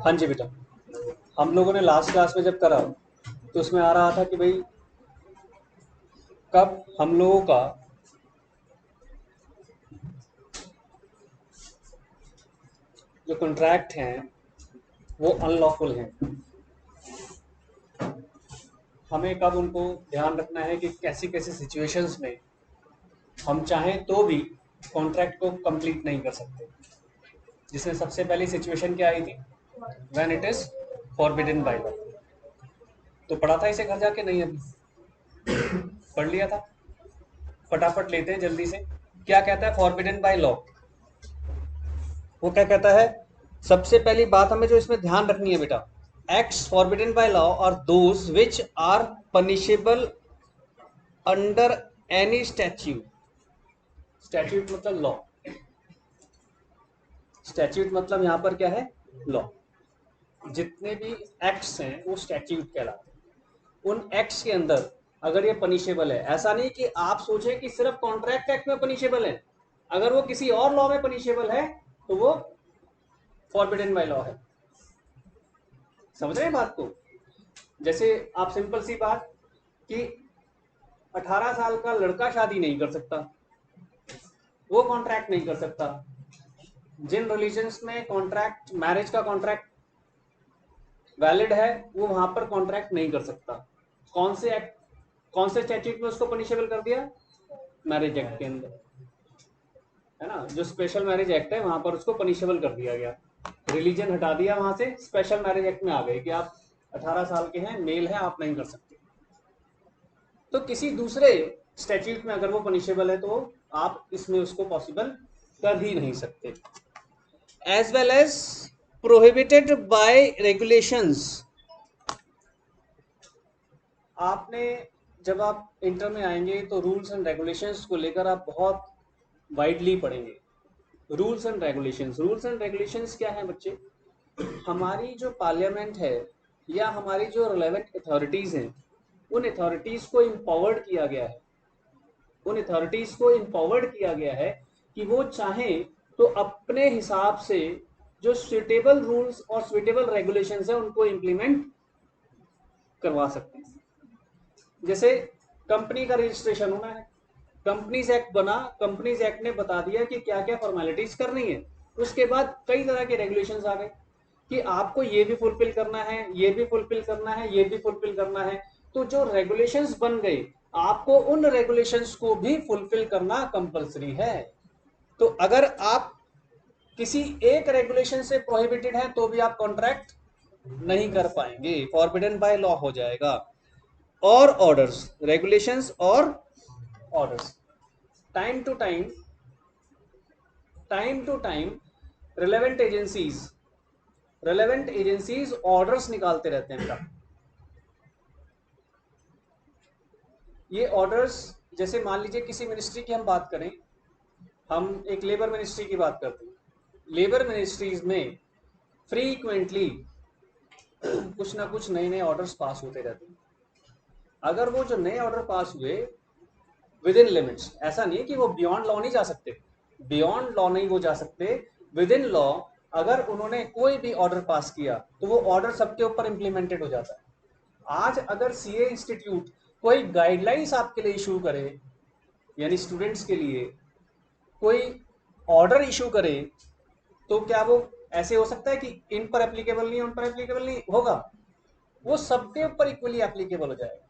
हाँ जी बेटा, हम लोगों ने लास्ट क्लास में जब करा तो उसमें आ रहा था कि भाई कब हम लोगों का जो कॉन्ट्रैक्ट हैं वो अनलॉफुल हैं। हमें कब उनको ध्यान रखना है कि कैसी कैसी सिचुएशंस में हम चाहें तो भी कॉन्ट्रैक्ट को कंप्लीट नहीं कर सकते। जिसमें सबसे पहली सिचुएशन क्या आई थी, when it is forbidden by law. तो पढ़ा था इसे घर जाके? नहीं, अभी पढ़ लिया था? फटाफट लेते हैं जल्दी से। क्या कहता है फॉरबिडन बाय लॉ? वो क्या कहता है? सबसे पहली बात हमें जो इसमें ध्यान रखनी है बेटा, acts forbidden by law are those which are punishable under any statute. Statute मतलब लॉ। स्टैट्यूट मतलब यहां पर क्या है? लॉ। जितने भी एक्ट्स हैं वो स्टैट्यूट कहलाते हैं। उन एक्ट्स के अंदर अगर ये पनिशेबल है, ऐसा नहीं कि आप सोचें कि सिर्फ कॉन्ट्रैक्ट एक्ट में पनिशेबल है, अगर वो किसी और लॉ में पनिशेबल है तो वो फॉरबिडन बाय लॉ है। समझ रहे हैं बात को? जैसे आप सिंपल सी बात कि 18 साल का लड़का शादी नहीं कर सकता, वो कॉन्ट्रैक्ट नहीं कर सकता। जिन रिलीजन्स में कॉन्ट्रैक्ट, मैरिज का कॉन्ट्रैक्ट वैलिड है, वो वहां पर कॉन्ट्रैक्ट नहीं कर सकता। कौन से एक्ट, कौन से स्टैट्यूट में उसको पनिशेबल कर दिया? मैरिज एक्ट के अंदर, है ना। जो स्पेशल मैरिज एक्ट है वहां पर उसको पनिशेबल कर दिया गया। रिलीजन हटा दिया वहां से, स्पेशल मैरिज एक्ट में आ गए कि आप 18 साल के हैं, मेल है, आप नहीं कर सकते। तो किसी दूसरे स्टैट्यूट में अगर वो पनिशेबल है तो आप इसमें उसको पॉसिबल कर ही नहीं सकते। As well as prohibited by regulations. आपने जब आप इंटर में आएंगे तो रूल्स एंड रेगुलेशंस को लेकर आप बहुत वाइडली पढ़ेंगे। Rules and regulations, rules and regulations क्या है बच्चे? हमारी जो पार्लियामेंट है या हमारी जो रिलेवेंट अथॉरिटीज हैं, उन अथॉरिटीज को इम्पावर्ड किया गया है, उन अथॉरिटीज को इम्पावर्ड किया गया है कि वो चाहें तो अपने हिसाब से जो सुइटेबल रूल्स और सुइटेबल रेगुलेशंस है उनको इम्प्लीमेंट करवा सकते हैं। जैसे कंपनी का रजिस्ट्रेशन होना है, कंपनीज एक्ट बना, कंपनीज एक्ट ने बता दिया कि क्या क्या फॉर्मेलिटीज करनी है। उसके बाद कई तरह के रेगुलेशंस आ गए कि आपको ये भी फुलफिल करना है, ये भी फुलफिल करना है, ये भी फुलफिल करना है। तो जो रेगुलेशंस बन गए, आपको उन रेगुलेशंस को भी फुलफिल करना कंपलसरी है। तो अगर आप किसी एक रेगुलेशन से प्रोहिबिटेड है तो भी आप कॉन्ट्रैक्ट नहीं कर पाएंगे, फॉरबिडन बाय लॉ हो जाएगा। और ऑर्डर्स, रेगुलेशंस और orders, time to time, time to time relevant agencies orders निकालते रहते हैं। ये ऑर्डर्स, जैसे मान लीजिए किसी मिनिस्ट्री की हम बात करें, हम एक लेबर मिनिस्ट्री की बात करते हैं। लेबर मिनिस्ट्रीज में फ्रीक्वेंटली कुछ ना कुछ नए नए ऑर्डर्स पास होते रहते हैं। अगर वो जो नए ऑर्डर पास हुए विद इन लिमिट्स, ऐसा नहीं है कि वो बियॉन्ड लॉ नहीं जा सकते, बियॉन्ड लॉ नहीं वो जा सकते, विद इन लॉ अगर उन्होंने कोई भी ऑर्डर पास किया तो वो ऑर्डर सबके ऊपर इंप्लीमेंटेड हो जाता है। आज अगर सीए इंस्टीट्यूट कोई गाइडलाइंस आपके लिए इशू करे, यानी स्टूडेंट्स के लिए कोई ऑर्डर इशू करे, तो क्या वो ऐसे हो सकता है कि इन पर एप्लीकेबल नहीं, उन पर एप्लीकेबल नहीं होगा? वो सबके ऊपर इक्वली एप्लीकेबल हो जाएगा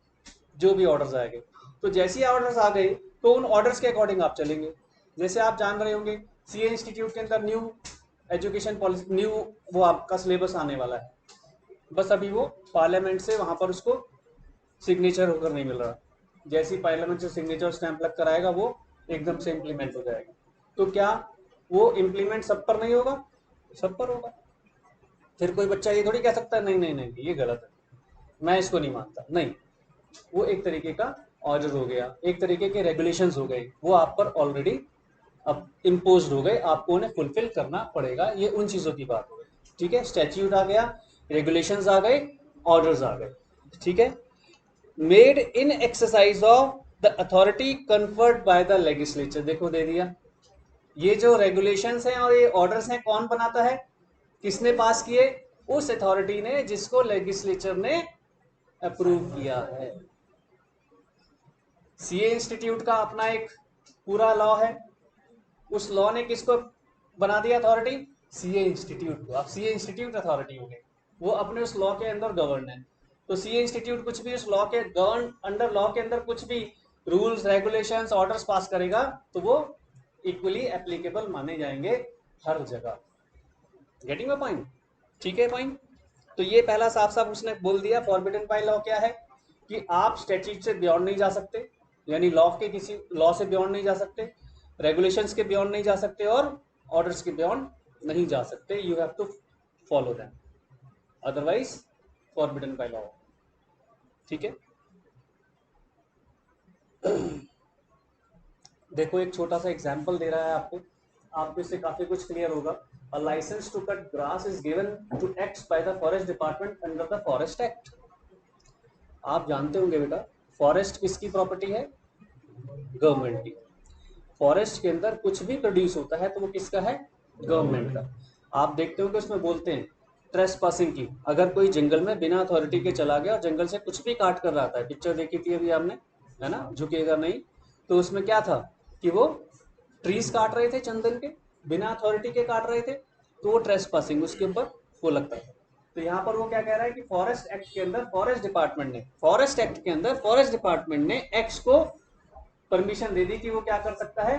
जो भी ऑर्डर्स आएंगे। तो जैसे ही ऑर्डर्स आ गए तो उन ऑर्डर्स के अकॉर्डिंग आप चलेंगे। जैसे आप जान रहे होंगे सीए इंस्टीट्यूट के अंदर न्यू एजुकेशन पॉलिसी, न्यू वो आपका सिलेबस आने वाला है, बस अभी वो पार्लियामेंट से वहां पर उसको सिग्नेचर होकर नहीं मिल रहा। जैसे ही पार्लियामेंट से सिग्नेचर स्टैंप लग कर आएगा वो एकदम से इम्प्लीमेंट हो जाएगा। तो क्या वो इम्प्लीमेंट सब पर नहीं होगा? सब पर होगा। फिर कोई बच्चा ये थोड़ी कह सकता है नहीं नहीं नहीं ये गलत है, मैं इसको नहीं मानता। नहीं, वो एक तरीके का ऑर्डर हो गया, एक तरीके के रेगुलेशंस हो गए, वो आप पर ऑलरेडी अब इम्पोज हो गए, आपको उन्हें फुलफिल करना पड़ेगा। ये उन चीज़ों की बात हो गई। ठीक है, स्टैट्यूट आ गया, रेगुलेशंस आ गए, ऑर्डर्स आ गए। ठीक है, made in exercise of the authority conferred by the legislature, देखो दे दिया। ये जो रेगुलेशंस हैं और ये ऑर्डर्स हैं कौन बनाता है, किसने पास किए, उस अथॉरिटी ने जिसको लेजिस्लेचर ने अप्रूव किया है। सीए इंस्टीट्यूट का अपना एक पूरा लॉ है, उस लॉ ने किसको बना दिया अथॉरिटी, सीए इंस्टीट्यूट को। आप सीए इंस्टीट्यूट अथॉरिटी हो गए, वो अपने उस लॉ के अंदर गवर्न है। तो सीए इंस्टीट्यूट कुछ भी उस लॉ के गवर्न अंडर लॉ के अंदर कुछ भी रूल्स रेगुलेशंस ऑर्डर्स पास करेगा तो वो इक्वली एप्लीकेबल माने जाएंगे हर जगह। गेटिंग अ पॉइंट, ठीक है पॉइंट। तो ये पहला साफ साफ उसने बोल दिया फॉरबिडन बाय लॉ क्या है, कि आप स्टैट्यूट से बियॉन्ड नहीं जा सकते, यानी लॉ के किसी लॉ से बियॉन्ड नहीं जा सकते, रेगुलेशंस के बियॉन्ड नहीं जा सकते और ऑर्डर्स के बियॉन्ड नहीं जा सकते। You have to follow them, otherwise forbidden by law. ठीक है। देखो एक छोटा सा एग्जांपल दे रहा है आपको इससे काफी कुछ क्लियर होगा। A license to cut grass is given to act by the forest department under the forest act. आप जानते होंगे बेटा, फॉरेस्ट किसकी प्रॉपर्टी है, गवर्नमेंट की। फॉरेस्ट के अंदर कुछ भी प्रोड्यूस होता है तो वो किसका है, गवर्नमेंट का। आप देखते हो कि उसमें बोलते हैं ट्रेस पासिंग की, अगर कोई जंगल में बिना अथॉरिटी के चला गया और जंगल से कुछ भी काट कर रहा था, पिक्चर देखी थी अभी आपने, है ना, झुकेगा नहीं, तो उसमें क्या था कि वो ट्रीज काट रहे थे चंदन के, बिना अथॉरिटी के काट रहे थे, तो वो ट्रेस पासिंग उसके ऊपर वो लगता है। तो यहाँ पर वो क्या कह रहा है कि फॉरेस्ट एक्ट के अंदर फॉरेस्ट डिपार्टमेंट ने, फॉरेस्ट एक्ट के अंदर फॉरेस्ट डिपार्टमेंट ने एक्स को परमिशन दे दी कि वो क्या कर सकता है,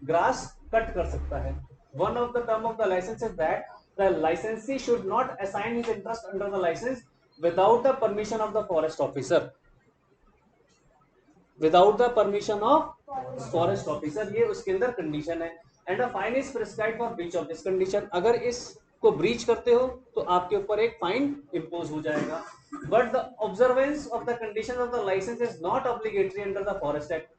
ग्रास कट कर सकता है। One of the term of the licence is that the licensee should not assign his interest under the license without the permission of the forest officer, without the permission of forest officer, ये उसके अंदर condition है। And a fine is prescribed for breach of this condition, अगर इसको breach करते हो तो आपके ऊपर एक फाइन इंपोज हो जाएगा। But the observance of the condition of the licence is not obligatory under the forest act.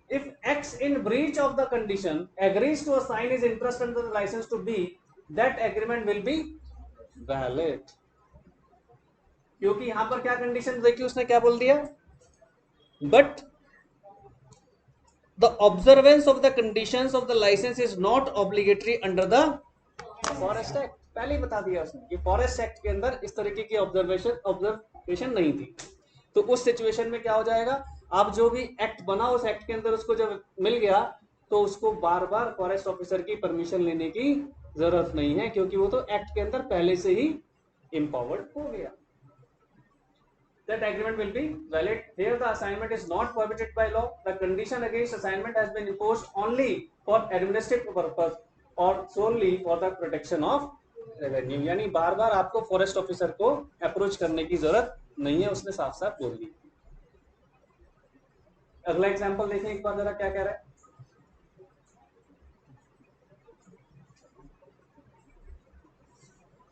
If X in breach of the condition agrees to assign his interest under the license to B, that agreement will be valid. क्योंकि यहां पर क्या condition देखिए उसने क्या बोल दिया, but the observance of the conditions of the licence is not obligatory under the forest act. पहले ही बता दिया उसने कि फॉरेस्ट एक्ट के अंदर इस तरीके की ऑब्जर्वेशन नहीं थी। तो उस सिचुएशन में क्या हो जाएगा, अब जो भी एक्ट बना उस एक्ट के अंदर उसको जब मिल गया तो उसको बार बार फॉरेस्ट ऑफिसर की परमिशन लेने की जरूरत नहीं है, क्योंकि वो तो एक्ट के अंदर पहले से ही empowered हो गया। That agreement will be valid. Here the assignment is not prohibited by law. The condition against assignment has been imposed only for administrative purpose or solely for the protection of revenue. यानी बार बार आपको forest officer को approach करने की जरूरत नहीं है, उसने साफ साफ बोल दी। अगला एग्जांपल देखें एक बार जरा क्या कह रहा है।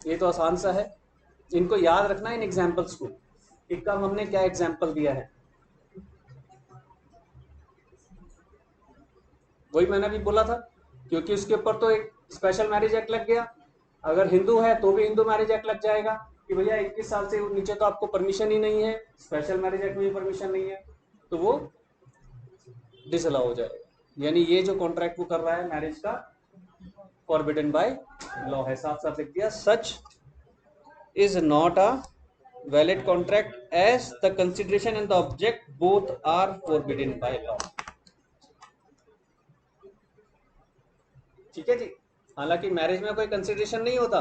ये तो आसान सा है, इनको याद रखना इन एग्जांपल्स को। इक्का हमने क्या एग्जांपल दिया है, वही मैंने भी बोला था, क्योंकि उसके ऊपर तो एक स्पेशल मैरिज एक्ट लग गया। अगर हिंदू है तो भी हिंदू मैरिज एक्ट लग जाएगा कि भैया 21 साल से नीचे तो आपको परमिशन ही नहीं है, स्पेशल मैरिज एक्ट में भी परमिशन नहीं है, तो वो डिसअलाउ हो जाएगा। यानी ये जो कॉन्ट्रैक्ट वो कर रहा है मैरिज का, फॉरबिडन बाय लॉ है, साफ साफ लिख दिया, such is not a valid contract as the consideration and the object both are forbidden by law। ठीक है जी। हालांकि मैरिज में कोई कंसिडरेशन नहीं होता,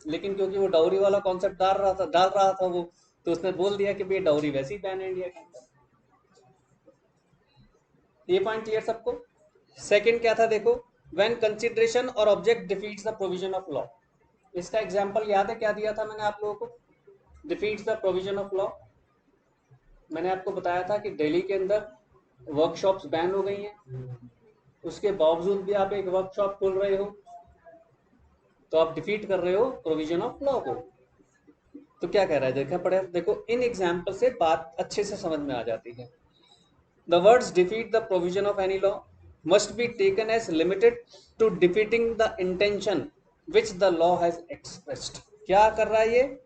लेकिन क्योंकि वो डाउरी वाला कॉन्सेप्ट डाल रहा था वो, तो उसने बोल दिया कि भाई डाउरी वैसे ही बैन है इंडिया के अंदर। ये पॉइंट क्लियर सबको। सेकंड क्या था देखो, व्हेन कंसिडरेशन और object defeats the provision of law. इसका एग्जांपल याद है क्या दिया था मैंने आप लोगों को, defeats the provision of law. मैंने आपको बताया था कि दिल्ली के अंदर वर्कशॉप्स बैन हो गई हैं, उसके बावजूद भी आप एक वर्कशॉप खोल रहे हो, तो आप डिफीट कर रहे हो प्रोविजन ऑफ लॉ को। तो क्या कह रहा है देखा पड़े, देखो इन एग्जाम्पल से बात अच्छे से समझ में आ जाती है। The words defeat the provision of any law must be taken as limited to defeating the intention which the law has expressed. क्या कर रहा है ये,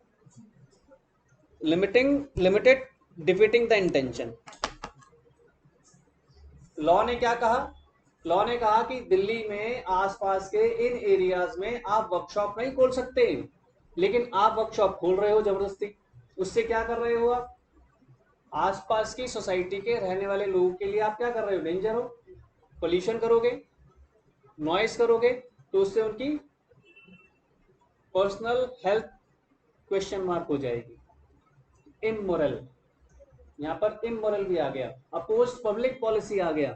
limited defeating the intention. Law ने क्या कहा? लॉ ने कहा कि दिल्ली में आसपास के इन एरियाज में आप वर्कशॉप नहीं खोल सकते, लेकिन आप वर्कशॉप खोल रहे हो जबरदस्ती। उससे क्या कर रहे हो आप? आसपास की सोसाइटी के रहने वाले लोगों के लिए आप क्या कर रहे हो? डेंजर हो। पोल्यूशन करोगे, नॉइस करोगे, तो उससे उनकी पर्सनल हेल्थ क्वेश्चन मार्क हो जाएगी। इमोरल, यहाँ पर इमोरल भी आ गया, अपोज पब्लिक पॉलिसी आ गया।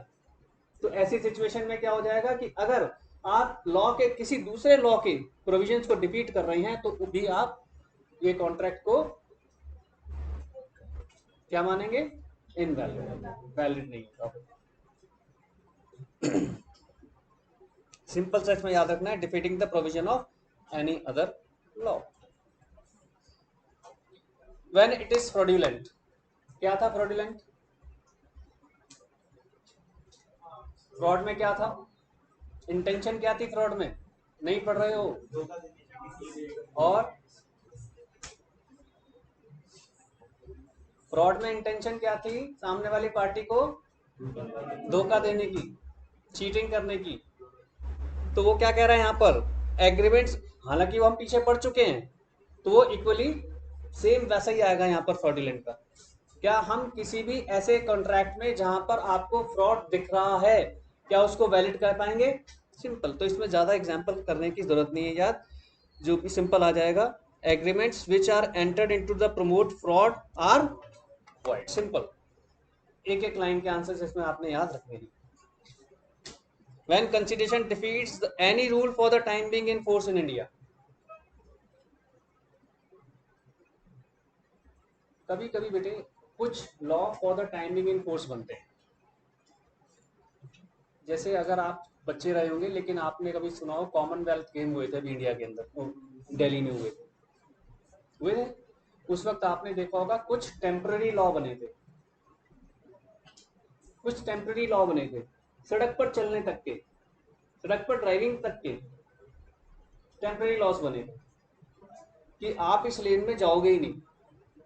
तो ऐसी सिचुएशन में क्या हो जाएगा कि अगर आप लॉ के किसी दूसरे लॉ के प्रोविजंस को डिफीट कर रहे हैं तो भी आप ये कॉन्ट्रैक्ट को क्या मानेंगे? इनवैलिड, वैलिड नहीं होगा। सिंपल सा इसमें याद रखना है, defeating the provision of any other law. When it is fraudulent, क्या था फ्रॉडुलेंट? फ्रॉड में क्या था? इंटेंशन क्या थी फ्रॉड में? नहीं पढ़ रहे हो? और फ्रॉड में इंटेंशन क्या थी? सामने वाली पार्टी को धोखा देने की, चीटिंग करने की। तो वो क्या कह रहा है यहाँ पर? एग्रीमेंट्स, हालांकि वो हम पीछे पढ़ चुके हैं, तो वो इक्वली सेम वैसा ही आएगा यहाँ पर फ्रॉडुलेंट का। क्या हम किसी भी ऐसे कॉन्ट्रैक्ट में जहां पर आपको फ्रॉड दिख रहा है, क्या उसको वैलिड कर पाएंगे? सिंपल। तो इसमें ज्यादा एग्जांपल करने की जरूरत नहीं है यार, जो कि सिंपल आ जाएगा। Agreements which are entered into the promote fraud are void. Simple. एक एक लाइन के आंसर इसमें आपने याद रखने हैं। When constitution defeats any rule for the time being in force in India, कभी कभी बेटे कुछ law for the time being in force बनते हैं। जैसे अगर आप बच्चे रहे होंगे, लेकिन आपने कभी सुना हो कॉमनवेल्थ गेम हुए थे अभी इंडिया के अंदर, दिल्ली में हुए थे। उस वक्त आपने देखा होगा कुछ टेम्पररी लॉ बने थे, कुछ टेम्पररी लॉ बने थे, सड़क पर चलने तक के, सड़क पर ड्राइविंग तक के टेम्पररी लॉस बने थे कि आप इस लेन में जाओगे ही नहीं।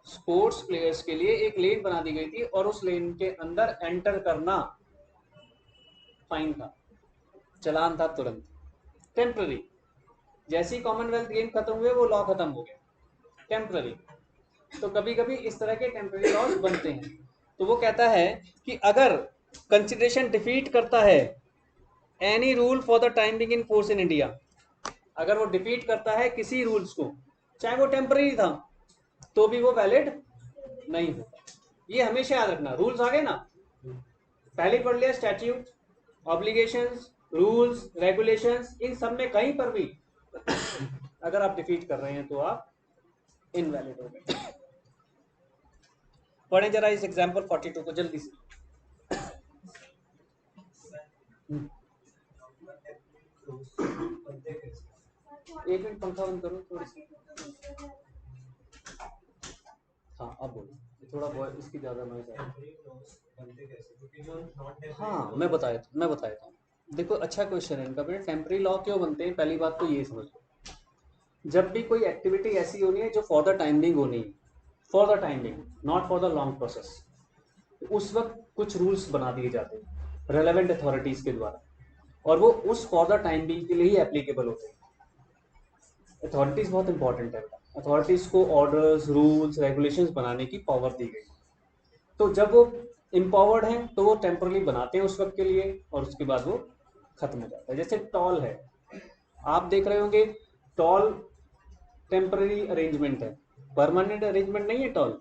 स्पोर्ट्स प्लेयर्स के लिए एक लेन बना दी गई थी और उस लेन के अंदर एंटर करना फाइन था, चलान था तुरंत। टेम्पररी। जैसे ही कॉमनवेल्थ गेम खत्म हुए वो लॉ खत्म हो गया। टेम्पररी। तो कभी कभी इस तरह के टेम्पररी लॉज बनते हैं। तो वो कहता है कि अगर कंसिडरेशन डिफीट करता है any rule for the time being in force in India, अगर वो डिफीट करता है किसी रूल्स को, चाहे वो टेम्पररी था, तो भी वो वैलिड नहीं होगा। ये हमेशा याद रखना। रूल्स आ गए ना, पहले ही पढ़ लिया, स्टैट्यूट, ऑब्लिगेशंस, रूल्स, रेगुलेशंस, इन सब में कहीं पर भी अगर आप डिफीट कर रहे हैं तो आप इनवैलिड हो गए। पढ़ें जरा इस एग्जांपल 42 को जल्दी से। एक मिनट पंखा बंद करो थोड़ी सी। हाँ अब बोलो, थोड़ा बहुत इसकी ज्यादा नॉइज आ रही है। हाँ मैं बताया था। देखो अच्छा क्वेश्चन है इनका बेटा। टेम्पररी लॉ क्यों बनते हैं? पहली बात तो ये समझ लो, जब भी कोई एक्टिविटी ऐसी होनी है जो फॉर द टाइम बिंग होनी है, for the time being, not for the long process, उस वक्त कुछ रूल्स बना दिए जाते हैं रेलेवेंट अथॉरिटीज के द्वारा, और वो उस फॉर द टाइम बिंग के लिए ही एप्लीकेबल होते हैं। अथॉरिटीज बहुत इंपॉर्टेंट है। अथॉरिटीज को ऑर्डर्स, रूल्स, रेगुलेशंस बनाने की पावर दी गई। तो जब वो इम्पावर्ड हैं तो वो टेम्परली बनाते हैं उस वक्त के लिए, और उसके बाद वो खत्म हो जाता है। जैसे टॉल है, आप देख रहे होंगे टॉल टेम्पररी अरेंजमेंट है, परमानेंट अरेंजमेंट नहीं है टॉल।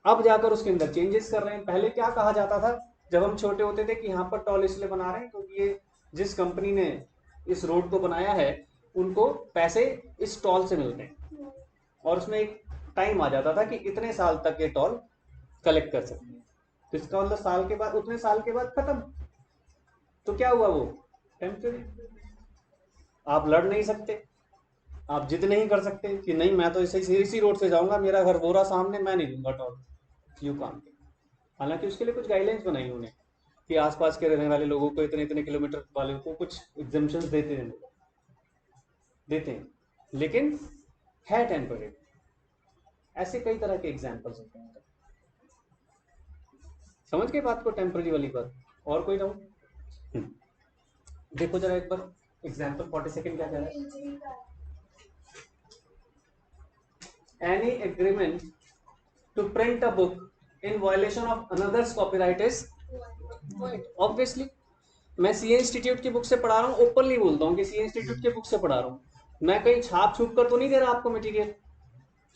अब जाकर उसके अंदर चेंजेस कर रहे हैं। पहले क्या कहा जाता था जब हम छोटे होते थे कि यहाँ पर टॉल इसलिए बना रहे हैं क्योंकि ये जिस कंपनी ने इस रोड को बनाया है उनको पैसे इस टॉल से मिलते हैं, और उसमें एक टाइम आ जाता था कि इतने साल तक ये टॉल कलेक्ट कर सकते हैं। तो इसका मतलब साल के बाद, उतने साल के बाद खत्म। तो क्या हुआ? वो टेम्पररी। आप लड़ नहीं सकते, आप जिद नहीं कर सकते कि नहीं मैं तो इसी रोड से जाऊंगा, मेरा घर बोरा सामने, मैं नहीं दूंगा टॉल। यू काम। हालांकि उसके लिए कुछ गाइडलाइंस बनाई उन्होंने कि आसपास के रहने वाले लोगों को, इतने इतने किलोमीटर वाले को कुछ एग्जाम्पशंस देते हैं, लेकिन है टेम्पररी। ऐसे कई तरह के एग्जाम्पल्स होते हैं। समझ गए बात को, टेम्पररी वाली बात? और कोई डाउट? देखो जरा एक बार एग्जाम्पल 42 क्या कह रहा है। Any agreement to print a book in violation of another's copyright is obviously. मैं सीए इंस्टीट्यूट की बुक से पढ़ा रहा हूँ, ओपनली बोलता हूँ कि सीए इंस्टीट्यूट की बुक से पढ़ा रहा हूँ। मैं कहीं छाप छूप कर तो नहीं दे रहा आपको मटेरियल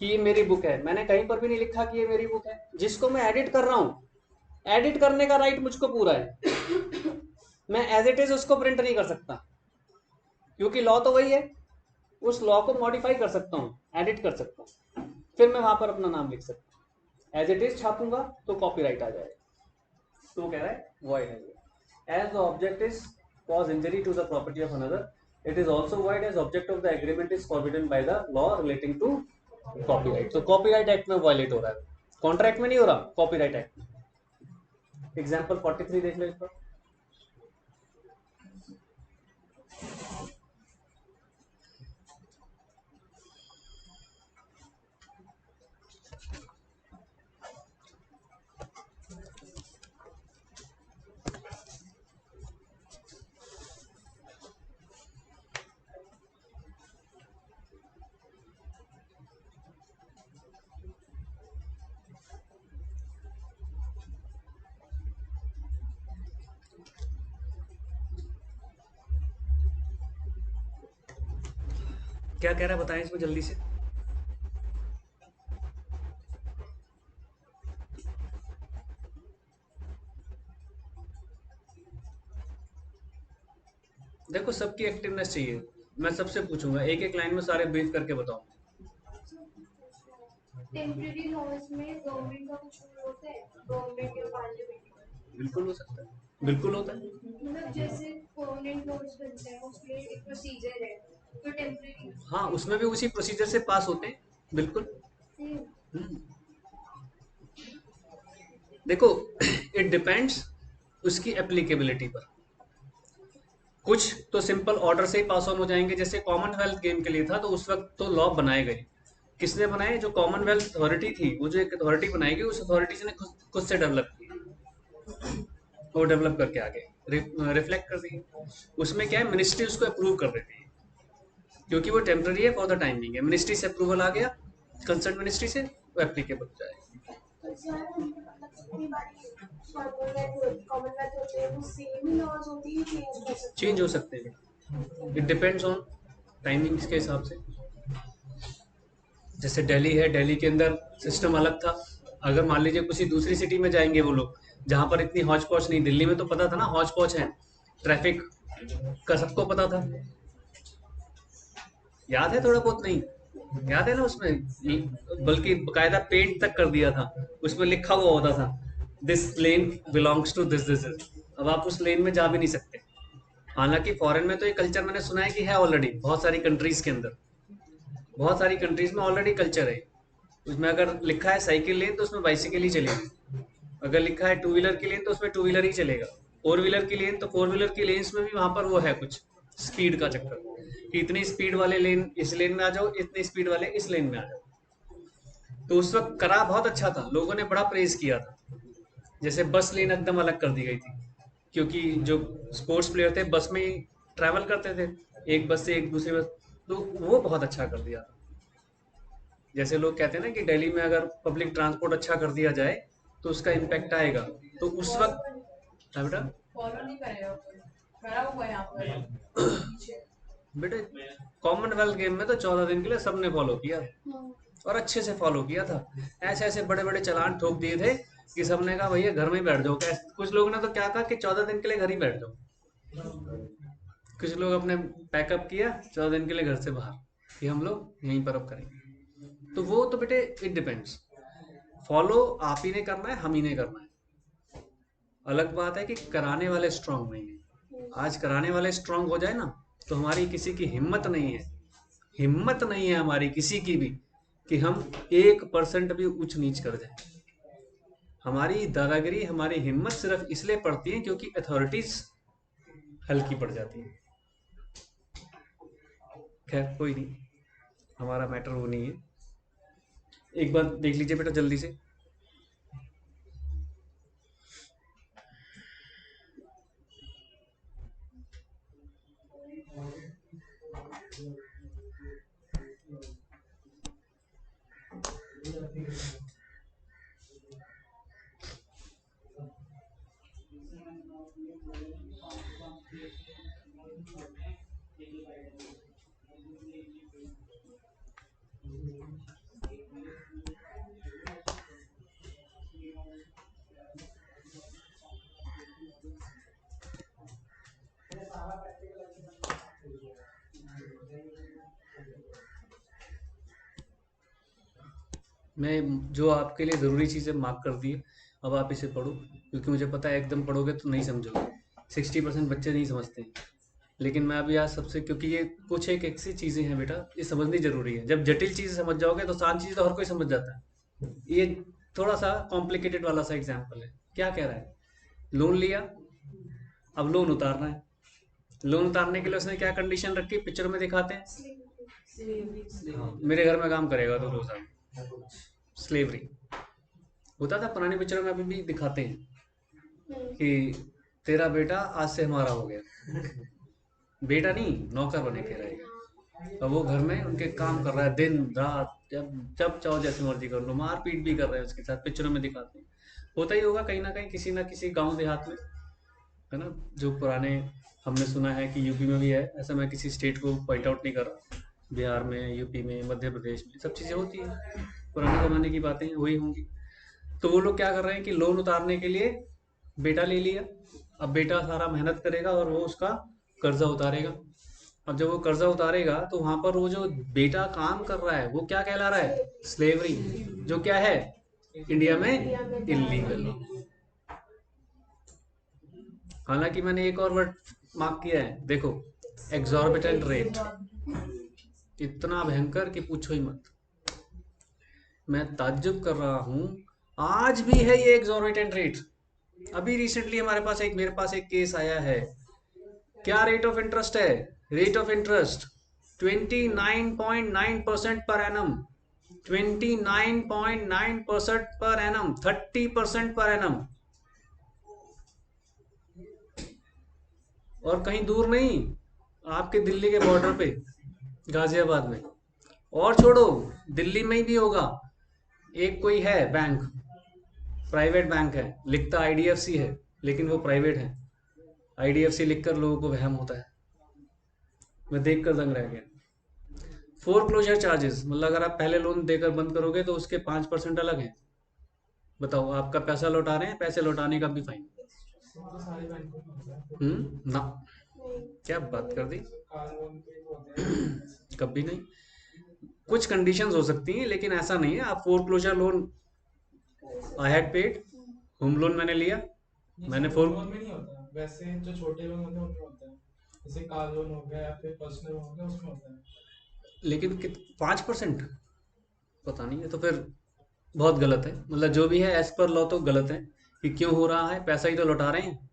कि ये मेरी बुक है। मैंने कहीं पर भी नहीं लिखा कि ये मेरी बुक है। जिसको मैं एडिट कर रहा हूँ, एडिट करने का राइट मुझको पूरा है। मैं एज इट इज उसको प्रिंट नहीं कर सकता, क्योंकि लॉ तो वही है। उस लॉ को मॉडिफाई कर सकता हूँ, एडिट कर सकता हूँ, फिर मैं वहां पर अपना नाम लिख सकता हूँ। एज इट इज छापूंगा तो कॉपीराइट आ जाएगा। तो कह रहा है वॉइड है। As the object is cause injury to the property of another, it is also void as object of the agreement is forbidden by the law relating to copyright. तो copyright act में violate हो रहा है, contract में नहीं हो रहा, copyright act में। एग्जाम्पल 43 देख लो इस पर। क्या कह रहा है बताएं इसमें जल्दी से। देखो सबकी एक्टिवनेस चाहिए। मैं सबसे पूछूंगा एक एक लाइन में, सारे ब्रीफ करके बताओ। टेम्परेरी लॉज में गवर्नमेंट का कुछ रोल होता है, गवर्नमेंट या पार्लियामेंट का? बिल्कुल हो सकता है, बिल्कुल होता है। मतलब जैसे परमानेंट लॉज बनते हैं उसमें एक प्रोसीजर है, तो टेम्परेरी हाँ, उसमें भी उसी प्रोसीजर से पास होते हैं, बिल्कुल। सेम। हम्म, देखो इट डिपेंड्स उसकी एप्लीकेबिलिटी पर। कुछ तो सिंपल ऑर्डर से ही पास ऑन हो जाएंगे, जैसे कॉमनवेल्थ गेम के लिए था तो उस वक्त तो लॉ बनाए गए। किसने बनाए? जो कॉमनवेल्थ अथॉरिटी थी, वो जो एक अथॉरिटी बनाई गई, उस अथॉरिटी ने खुद से डेवलप की, वो डेवलप करके आगे रिफ्लेक्ट कर दी। उसमें क्या है, मिनिस्ट्री उसको अप्रूव कर देती है, क्योंकि वो टेम्पररी है, फॉर द टाइमिंग है। मिनिस्ट्री से अप्रूवल आ गया, कंसर्न मिनिस्ट्री से, वो एप्लीकेबल हो जाएगा। तो सर मतलब जितनी बारी कॉमनवेल्थ होते हैं वो सेम ही लॉज होती है, चेंज कर सकते चेंज हो हैं? सकते हैं, इट डिपेंड्स ऑन टाइमिंग्स के हिसाब से। जैसे दिल्ली है, दिल्ली के अंदर सिस्टम अलग था। अगर मान लीजिए किसी दूसरी सिटी में जाएंगे वो लोग, जहाँ पर इतनी हौच पौच नहीं। दिल्ली में तो पता था ना हौच पौच है, ट्रैफिक का सबको पता था। याद है थोड़ा बहुत? नहीं याद है ना उसमें, बल्कि बकायदा पेंट तक कर दिया था, उसमें लिखा हुआ होता था this lane belongs to this. अब आप उस लेन में जा भी नहीं सकते। हालांकि फॉरेन में तो ये कल्चर मैंने सुना है कि है ऑलरेडी, बहुत सारी कंट्रीज के अंदर, बहुत सारी कंट्रीज में ऑलरेडी कल्चर है। उसमें अगर लिखा है साइकिल लेन तो उसमें बाइसिकल ही चलेगी। अगर लिखा है टू व्हीलर की लेन तो उसमें टू व्हीलर ही चलेगा। फोर व्हीलर की लेन तो फोर व्हीलर की लेन्स में भी वहां पर वो है कुछ स्पीड का चक्कर, कि इतनी स्पीड वाले लेन इस लेन में आ जाओ, इतनी स्पीड वाले इस लेन में आ जाओ। तो उस वक्त करा बहुत अच्छा था, लोगों ने बड़ा प्रेज किया था। जैसे बस लेन एकदम अलग कर दी गई थी, क्योंकि जो स्पोर्ट्स प्लेयर थे बस में ही ट्रैवल करते थे, एक बस से एक दूसरी बस, तो वो बहुत अच्छा कर दिया था। जैसे लोग कहते हैं ना कि दिल्ली में अगर पब्लिक ट्रांसपोर्ट अच्छा कर दिया जाए तो उसका इम्पैक्ट आएगा। तो उस वक्त, हाँ बेटा, फॉलो नहीं करेगा कोई, खड़ा हुआ है यहाँ पर बेटे। कॉमनवेल्थ गेम में तो 14 दिन के लिए सबने फॉलो किया, और अच्छे से फॉलो किया था। ऐसे ऐसे बड़े बड़े चालान ठोक दिए थे कि सबने कहा भैया घर में ही बैठ जाओ। कुछ लोगों ने तो क्या कहा कि 14 दिन के लिए घर ही बैठ जाओ। कुछ लोग अपने पैकअप किया 14 दिन के लिए घर से बाहर, कि हम लोग यहीं पर अब करेंगे। तो वो तो बेटे इट डिपेंड्स। फॉलो आप ही ने करना है, हम ही ने करना है। अलग बात है कि कराने वाले स्ट्रांग नहीं है। आज कराने वाले स्ट्रांग हो जाए ना, तो हमारी किसी की हिम्मत नहीं है, हिम्मत नहीं है हमारी किसी की भी, कि हम 1% भी ऊंच नीच कर जाए। हमारी दादागिरी, हमारी हिम्मत सिर्फ इसलिए पड़ती है क्योंकि अथॉरिटीज हल्की पड़ जाती है। खैर कोई नहीं, हमारा मैटर वो नहीं है। एक बार देख लीजिए बेटा जल्दी से। मैं जो आपके लिए ज़रूरी चीज़ें मार्क कर दी है, अब आप इसे पढ़ो, क्योंकि मुझे पता है एकदम पढ़ोगे तो नहीं समझोगे। 60% बच्चे नहीं समझते हैं। लेकिन मैं अभी आज सबसे, क्योंकि ये कुछ एक ऐसी चीज़ें हैं बेटा, ये समझनी ज़रूरी है। जब जटिल चीज़ें समझ जाओगे तो आसान चीज़ तो हर कोई समझ जाता है। ये थोड़ा सा कॉम्प्लिकेटेड वाला सा एग्जाम्पल है। क्या कह रहा है? लोन लिया, अब लोन उतारना है। लोन उतारने के लिए उसने क्या कंडीशन रखी, पिक्चर में दिखाते हैं। मेरे घर में काम करेगा तो रोज़ाना, स्लेवरी होता था पुरानी पिक्चरों में, अभी भी दिखाते हैं कि तेरा बेटा आज से हमारा हो गया। बेटा नहीं, नौकर बने के रहेगा। अब वो घर में उनके काम कर रहा है दिन रात, जब जब चाहो जैसे मर्जी कर लो, मार पीट भी कर रहे हैं उसके साथ, पिक्चरों में दिखाते हैं। होता ही होगा कहीं ना किसी गांव देहात में, है ना? जो पुराने हमने सुना है कि यूपी में भी है ऐसा, मैं किसी स्टेट को पॉइंट आउट नहीं कर रहा, बिहार में, यूपी में, मध्य प्रदेश में सब चीज़ें होती हैं, पुराने ज़माने की बातें हुई होंगी। तो वो लोग क्या कर रहे हैं कि लोन उतारने के लिए बेटा ले लिया। अब बेटा सारा मेहनत करेगा और वो उसका कर्जा उतारेगा। अब जब वो कर्जा उतारेगा तो वहां पर वो जो बेटा काम कर रहा है वो क्या कहला रहा है? स्लेवरी। जो क्या है इंडिया में इलीगल। हालांकि मैंने एक और वर्ड मार्क किया है, देखो, एग्जॉर्बिटेंट रेट। इतना भयंकर कि पूछो ही मत। मैं ताज्जुब कर रहा हूं, आज भी है ये एग्जॉर्बिटेंट रेट। अभी रिसेंटली मेरे पास एक केस आया है। क्या रेट ऑफ इंटरेस्ट है? Rate of interest 29.9% per annum. 29.9% per annum, 30% per annum. और कहीं दूर नहीं, आपके दिल्ली के बॉर्डर पे, गाजियाबाद में। और छोड़ो, दिल्ली में ही भी होगा। एक कोई है बैंक, प्राइवेट बैंक है, लिखता आईडीएफसी है, लेकिन वो प्राइवेट है। आईडीएफसी लिखकर लोगों को वहम होता है। मैं देखकर दंग रह गया। फोर क्लोजर चार्जेस, मतलब अगर आप पहले लोन देकर बंद करोगे तो उसके 5% अलग हैं। बताओ, आपका पैसा लौटा रहे हैं, पैसे लौटाने का भी फाइन। ना, क्या बात कर दी। कभी नहीं। कुछ कंडीशंस हो सकती हैं लेकिन ऐसा नहीं है। आप foreclosure loan, I had paid, home loan मैंने लिया, मैंने फोर लोन में नहीं होता वैसे, जो छोटे लोन होते हैं उनमें होता है, जैसे कार लोन हो गया या फिर पर्सनल लोन हो गया, उसमें होता है। लेकिन 5%? पता नहीं है तो फिर बहुत गलत है। मतलब जो भी है एज पर लॉ तो गलत है कि क्यों हो रहा है, पैसा ही तो लौटा रहे हैं।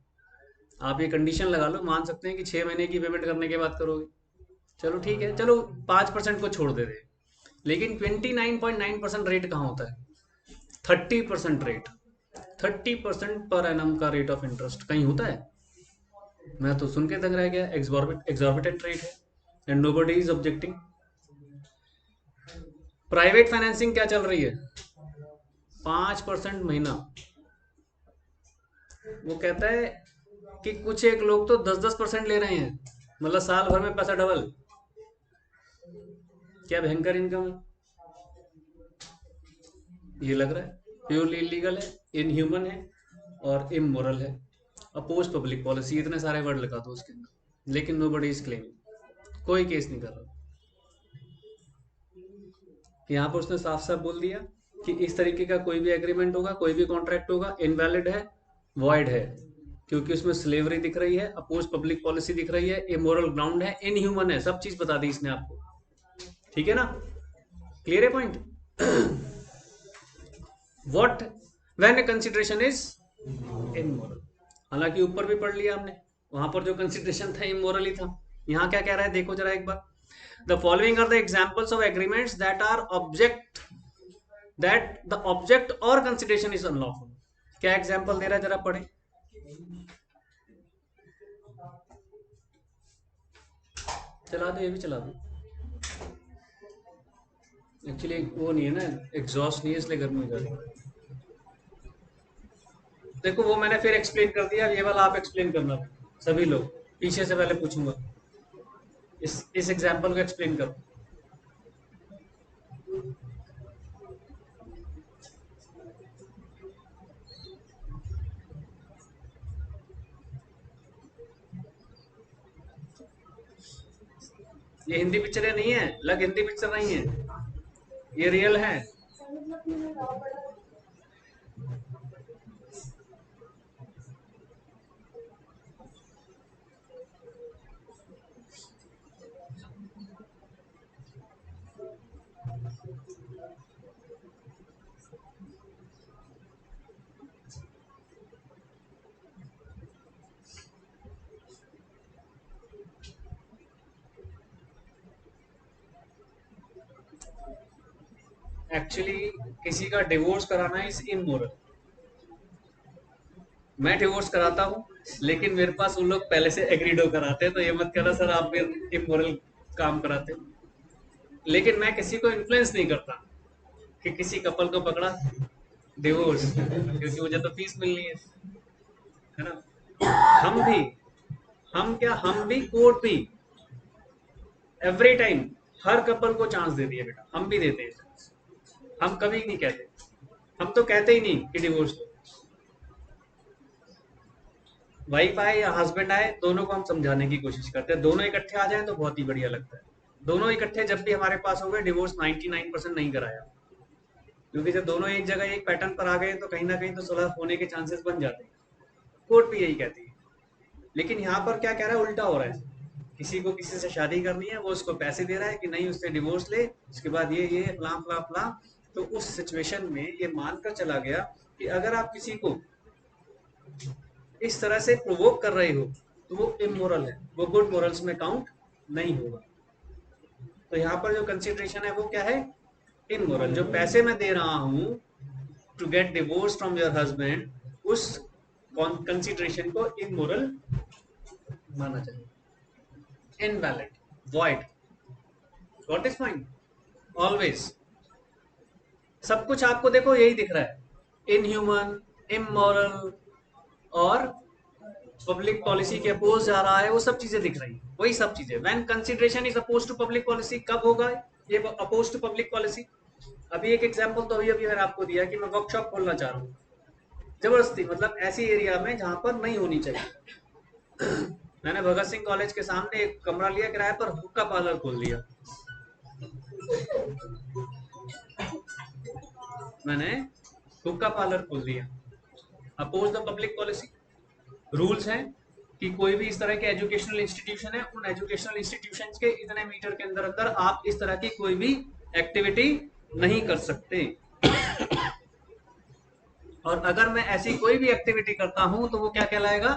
आप ये कंडीशन लगा लो, मान सकते हैं कि 6 महीने की पेमेंट करने के बाद करोगे, चलो ठीक है, चलो 5% को छोड़ दे रहे। लेकिन 29.9% रेट कहाँ होता है? 30% रेट, 30% पर एनम का रेट ऑफ इंटरेस्ट कहीं होता है? मैं तो सुन के दंग रह गया। एग्जॉर्बिटेंट रेट है and nobody is objecting. Private financing क्या चल रही है? 5% महीना। वो कहता है कि कुछ एक लोग तो 10-10% ले रहे हैं, मतलब साल भर में पैसा डबल। क्या भयंकर इनकम है। ये लग रहा है प्योरली इलीगल है, इनह्यूमन है और इमोरल है। अपोज पब्लिक पॉलिसी, इतने सारे वर्ड लिखा दो उसके अंदर, लेकिन नोबडी इज क्लेमिंग, कोई केस नहीं कर रहा। यहाँ पर उसने साफ साफ बोल दिया कि इस तरीके का कोई भी एग्रीमेंट होगा, कोई भी कॉन्ट्रैक्ट होगा, इनवैलिड है, वॉइड है, क्योंकि उसमें स्लेवरी दिख रही है, अपोज पब्लिक पॉलिसी दिख रही है, इमोरल ग्राउंड है, इनह्यूमन है, सब चीज बता दी इसने आपको। ठीक है ना? क्लियर है point? What when consideration is immoral. हालांकि ऊपर भी पढ़ लिया हमने, वहां पर जो कंसिडरेशन था इमोरल ही था। यहाँ क्या कह रहा है देखो जरा एक बार। The following are the examples of agreements that the object और कंसिडरेशन इज अनलॉफुल। क्या एग्जांपल दे रहा है, जरा पढ़े। चला दो, ये भी चला दो। एक्चुअली वो नहीं है ना, एग्जॉस्ट नहीं है, इसलिए गर्मी हो जा रही है। देखो वो मैंने फिर एक्सप्लेन कर दिया, ये वाला आप एक्सप्लेन करना सभी लोग, पीछे से पहले पूछूंगा, इस एग्जाम्पल को एक्सप्लेन करो। ये हिंदी पिक्चरें नहीं है, लग हिंदी पिक्चर नहीं है, ये रियल है। सर मतलब मैंने लॉ पढ़ा। एक्चुअली किसी का डिवोर्स कराना इज इमोरल। मैं डिवोर्स कराता हूँ, लेकिन मेरे पास उन लोग पहले से एग्रीड होकर आते हैं, तो ये मत कहना सर आप भी इमोरल काम कराते हो। लेकिन मैं किसी को इन्फ्लुएंस नहीं करता कि किसी कपल को पकड़ा डिवोर्स, क्योंकि मुझे तो फीस मिलनी है ना। हम भी, हम भी कोर्ट भी एवरी टाइम हर कपल को चांस देती है बेटा, हम भी देते हैं। हम कभी नहीं कहते, हम तो कहते ही नहीं कि डिवोर्स दो। वाइफ आए या हस्बैंड आए, दोनों को हम समझाने की कोशिश करते हैं। दोनों इकट्ठे आ जाएं तो बहुत ही बढ़िया लगता है। दोनों इकट्ठे जब भी हमारे पास हो गए, डिवोर्स 99% नहीं कराया, क्योंकि जब दोनों एक जगह एक पैटर्न पर आ गए तो कहीं ना कहीं तो सुलह होने के चांसेस बन जाते हैं। कोर्ट भी यही कहती है। लेकिन यहाँ पर क्या कह रहा है, उल्टा हो रहा है। किसी को किसी से शादी करनी है, वो उसको पैसे दे रहा है कि नहीं उससे डिवोर्स ले, उसके बाद ये फला फला फला। तो उस सिचुएशन में ये मानकर चला गया कि अगर आप किसी को इस तरह से प्रोवोक कर रहे हो तो वो इमोरल है, वो गुड मोरल्स में काउंट नहीं होगा। तो यहाँ पर जो कंसिडरेशन है वो क्या है, इमोरल। जो पैसे मैं दे रहा हूं to get divorce from your husband, उस कंसिडरेशन को इमोरल माना चाहिए, invalid, void. What is mind always सब कुछ आपको देखो यही दिख रहा है, इनह्यूमन, इमोरल और पब्लिक पॉलिसी के अपोज जा रहा है, वो सब चीजें दिख रही है, वही सब चीजें। When consideration is oppose to public policy, कब होगा ये अपोज टू पब्लिक पॉलिसी? अभी एक एग्जांपल तो अभी मैंने आपको दिया कि मैं वर्कशॉप खोलना चाह रहा हूँ जबरदस्ती, मतलब ऐसी एरिया में जहां पर नहीं होनी चाहिए। मैंने भगत सिंह कॉलेज के सामने एक कमरा लिया किराए पर, हुक्का पार्लर खोल दिया मैंने, हुक्का पार्लर खोल दिया। Oppose the public policy. Rules हैं कि कोई भी इस तरह के एजुकेशनल इंस्टीट्यूशन है, उन एजुकेशनल इंस्टीट्यूशंस के इतने मीटर के अंदर अंदर आप इस तरह की कोई भी एक्टिविटी नहीं कर सकते। और अगर मैं ऐसी कोई भी एक्टिविटी करता हूं तो वो क्या कहलाएगा,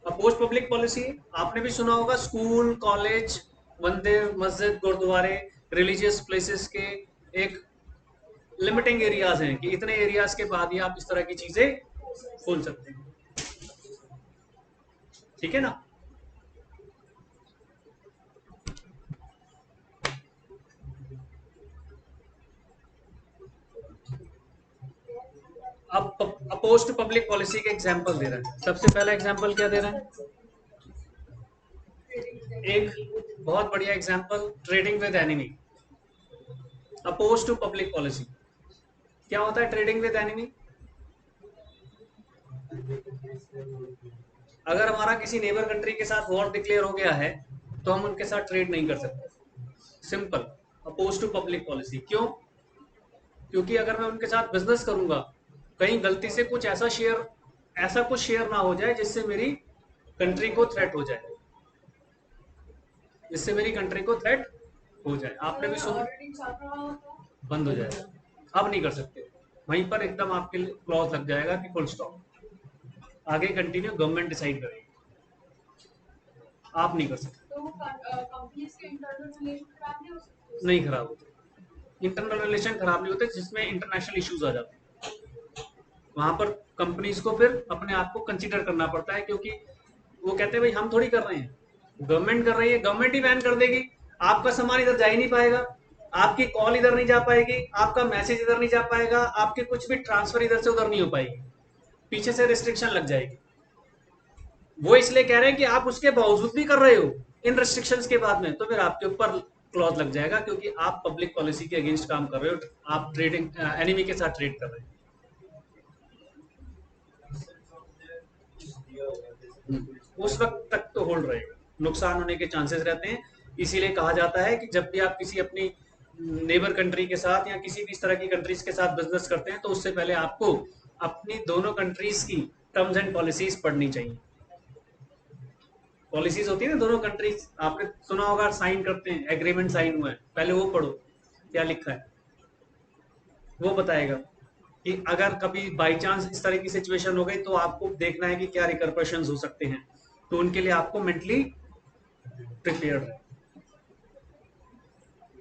अपोज पब्लिक पॉलिसी। आपने भी सुना होगा स्कूल, कॉलेज, मंदिर, मस्जिद, गुरुद्वारे, रिलीजियस प्लेसेस के एक लिमिटिंग एरियाज हैं कि इतने एरियाज के बाद ही आप इस तरह की चीजें खोल सकते हैं। ठीक है ना। अब अपोज टू पब्लिक पॉलिसी के एग्जांपल दे रहा है। सबसे पहला एग्जांपल क्या दे रहा है, एक बहुत बढ़िया example, trading with enemy. Oppose to public policy क्या होता है, ट्रेडिंग विद एनिमी? अगर हमारा किसी नेबर कंट्री के साथ वॉर डिक्लेयर हो गया है तो हम उनके साथ ट्रेड नहीं कर सकते। Simple, oppose to public policy. क्यों? क्योंकि अगर मैं उनके साथ बिजनेस करूंगा, कहीं गलती से कुछ ऐसा कुछ शेयर ना हो जाए जिससे मेरी कंट्री को थ्रेट हो जाए, जिससे मेरी कंट्री को थ्रेट हो जाए। आपने भी सुना, बंद हो जाएगा, अब नहीं कर सकते। वहीं पर एकदम आपके लिए क्लॉज लग जाएगा कि फुल स्टॉप, आगे कंटिन्यू गवर्नमेंट डिसाइड करेगी, आप नहीं कर सकते। तो कंपनीज के इंटरनल रिलेशन खराब नहीं हो सकते? नहीं खराब होते, इंटरनल रिलेशन खराब नहीं होते, जिसमें इंटरनेशनल इश्यूज आ जाते हैं। वहां पर कंपनीज को फिर अपने आप को कंसीडर करना पड़ता है, क्योंकि वो कहते हैं भाई हम थोड़ी कर रहे हैं, गवर्नमेंट कर रही है, गवर्नमेंट ही बैन कर देगी। आपका सामान इधर जा ही नहीं पाएगा, आपकी कॉल इधर नहीं जा पाएगी, आपका मैसेज इधर नहीं जा पाएगा, आपके कुछ भी ट्रांसफर इधर से उधर नहीं हो पाएगी, पीछे से रिस्ट्रिक्शन लग जाएगी। वो इसलिए कह रहे हैं कि आप उसके बावजूद भी कर रहे हो इन रिस्ट्रिक्शंस के बाद में, तो फिर आपके ऊपर क्लॉज लग जाएगा, क्योंकि आप पब्लिक पॉलिसी के अगेंस्ट काम कर रहे हो, आप ट्रेडिंग एनिमी के साथ ट्रेड कर रहे हो। उस वक्त तक तो होल्ड रहेगा, नुकसान होने के चांसेस रहते हैं। इसीलिए कहा जाता है कि जब भी आप किसी अपनी नेबर कंट्री के साथ या किसी भी इस तरह की कंट्रीज के साथ बिजनेस करते हैं, तो उससे पहले आपको अपनी दोनों कंट्रीज की टर्म्स एंड पॉलिसीज पढ़नी चाहिए। पॉलिसीज होती है ना दोनों कंट्रीज, आपने सुना होगा, साइन करते हैं, एग्रीमेंट साइन हुआ है, पहले वो पढ़ो क्या लिखा है, वो बताएगा कि अगर कभी बाई चांस इस तरह की सिचुएशन हो गई तो आपको देखना है कि क्या रिकर्पशंस हो सकते हैं, तो उनके लिए आपको मेंटली प्रिपेयर्ड है।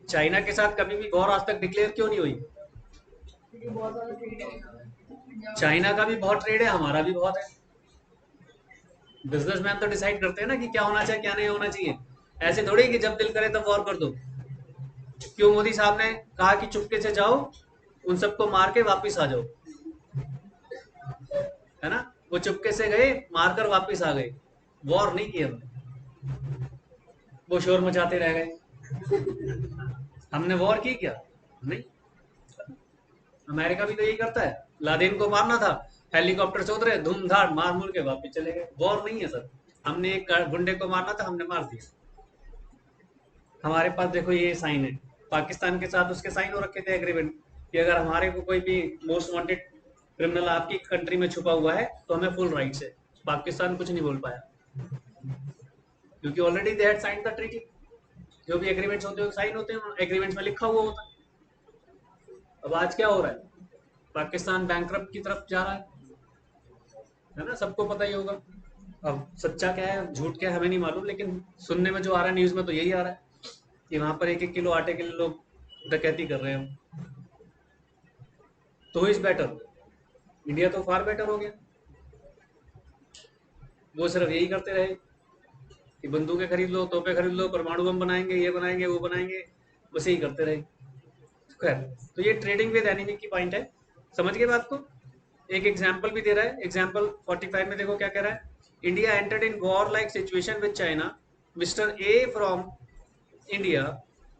चाइना के साथ कभी भी वॉर आज तक डिक्लेयर क्यों नहीं हुई? चाइना का भी बहुत ट्रेड है, हमारा भी बहुत है। बिजनेसमैन तो डिसाइड करते हैं ना कि क्या होना चाहिए क्या नहीं होना चाहिए, ऐसे थोड़ी कि जब दिल करे तब वॉर कर दो। क्यों मोदी साहब ने कहा कि चुपके से जाओ, उन सबको मार के वापिस आ जाओ, है ना? वो चुपके से गए, मारकर वापिस आ गए, वॉर नहीं किया हमने, वो शोर मचाते रह गए। हमने वॉर की क्या? नहीं। अमेरिका भी तो यही करता है, लादेन को मारना था, हेलीकॉप्टर से उतरे, धूमधाम मार मुर के वापिस चले गए। वॉर नहीं है सर, हमने एक गुंडे को मारना था, हमने मार दिया। हमारे पास देखो ये साइन है, पाकिस्तान के साथ उसके साइन हो रखे थे एग्रीमेंट कि अगर हमारे को कोई भी मोस्ट वांटेड क्रिमिनल आपकी कंट्री में छुपा हुआ है तो हमें फुल राइट्स है। पाकिस्तान कुछ नहीं बोल पाया, क्योंकि already they had signed the treaty. जो भी एग्रीमेंट्स होते हैं साइन होते हैं, एग्रीमेंट्स में लिखा हुआ होता है। अब आज क्या हो रहा है, पाकिस्तान बैंकरप्ट की तरफ जा रहा है ना, सबको पता ही होगा। अब सच्चा क्या है झूठ क्या है हमें नहीं मालूम, लेकिन सुनने में जो आ रहा है न्यूज में तो यही आ रहा है कि वहां पर 1-1 किलो आटे के लिए लोग डकैती कर रहे हैं। तो इज बेटर, इंडिया तो फार बेटर हो गया। वो सिर्फ यही करते रहे कि बंदूकें खरीद लो, तोपे खरीद लो, परमाणु बम बनाएंगे, ये बनाएंगे, वो बनाएंगे, बस यही करते रहे। खैर, तो ये ट्रेडिंग विद एनिमी की पॉइंट है, समझ गए बात को? एक एग्जाम्पल भी दे रहा है, एग्जाम्पल 45 में देखो क्या कह रहा है। India entered in war like situation with China, mister A from India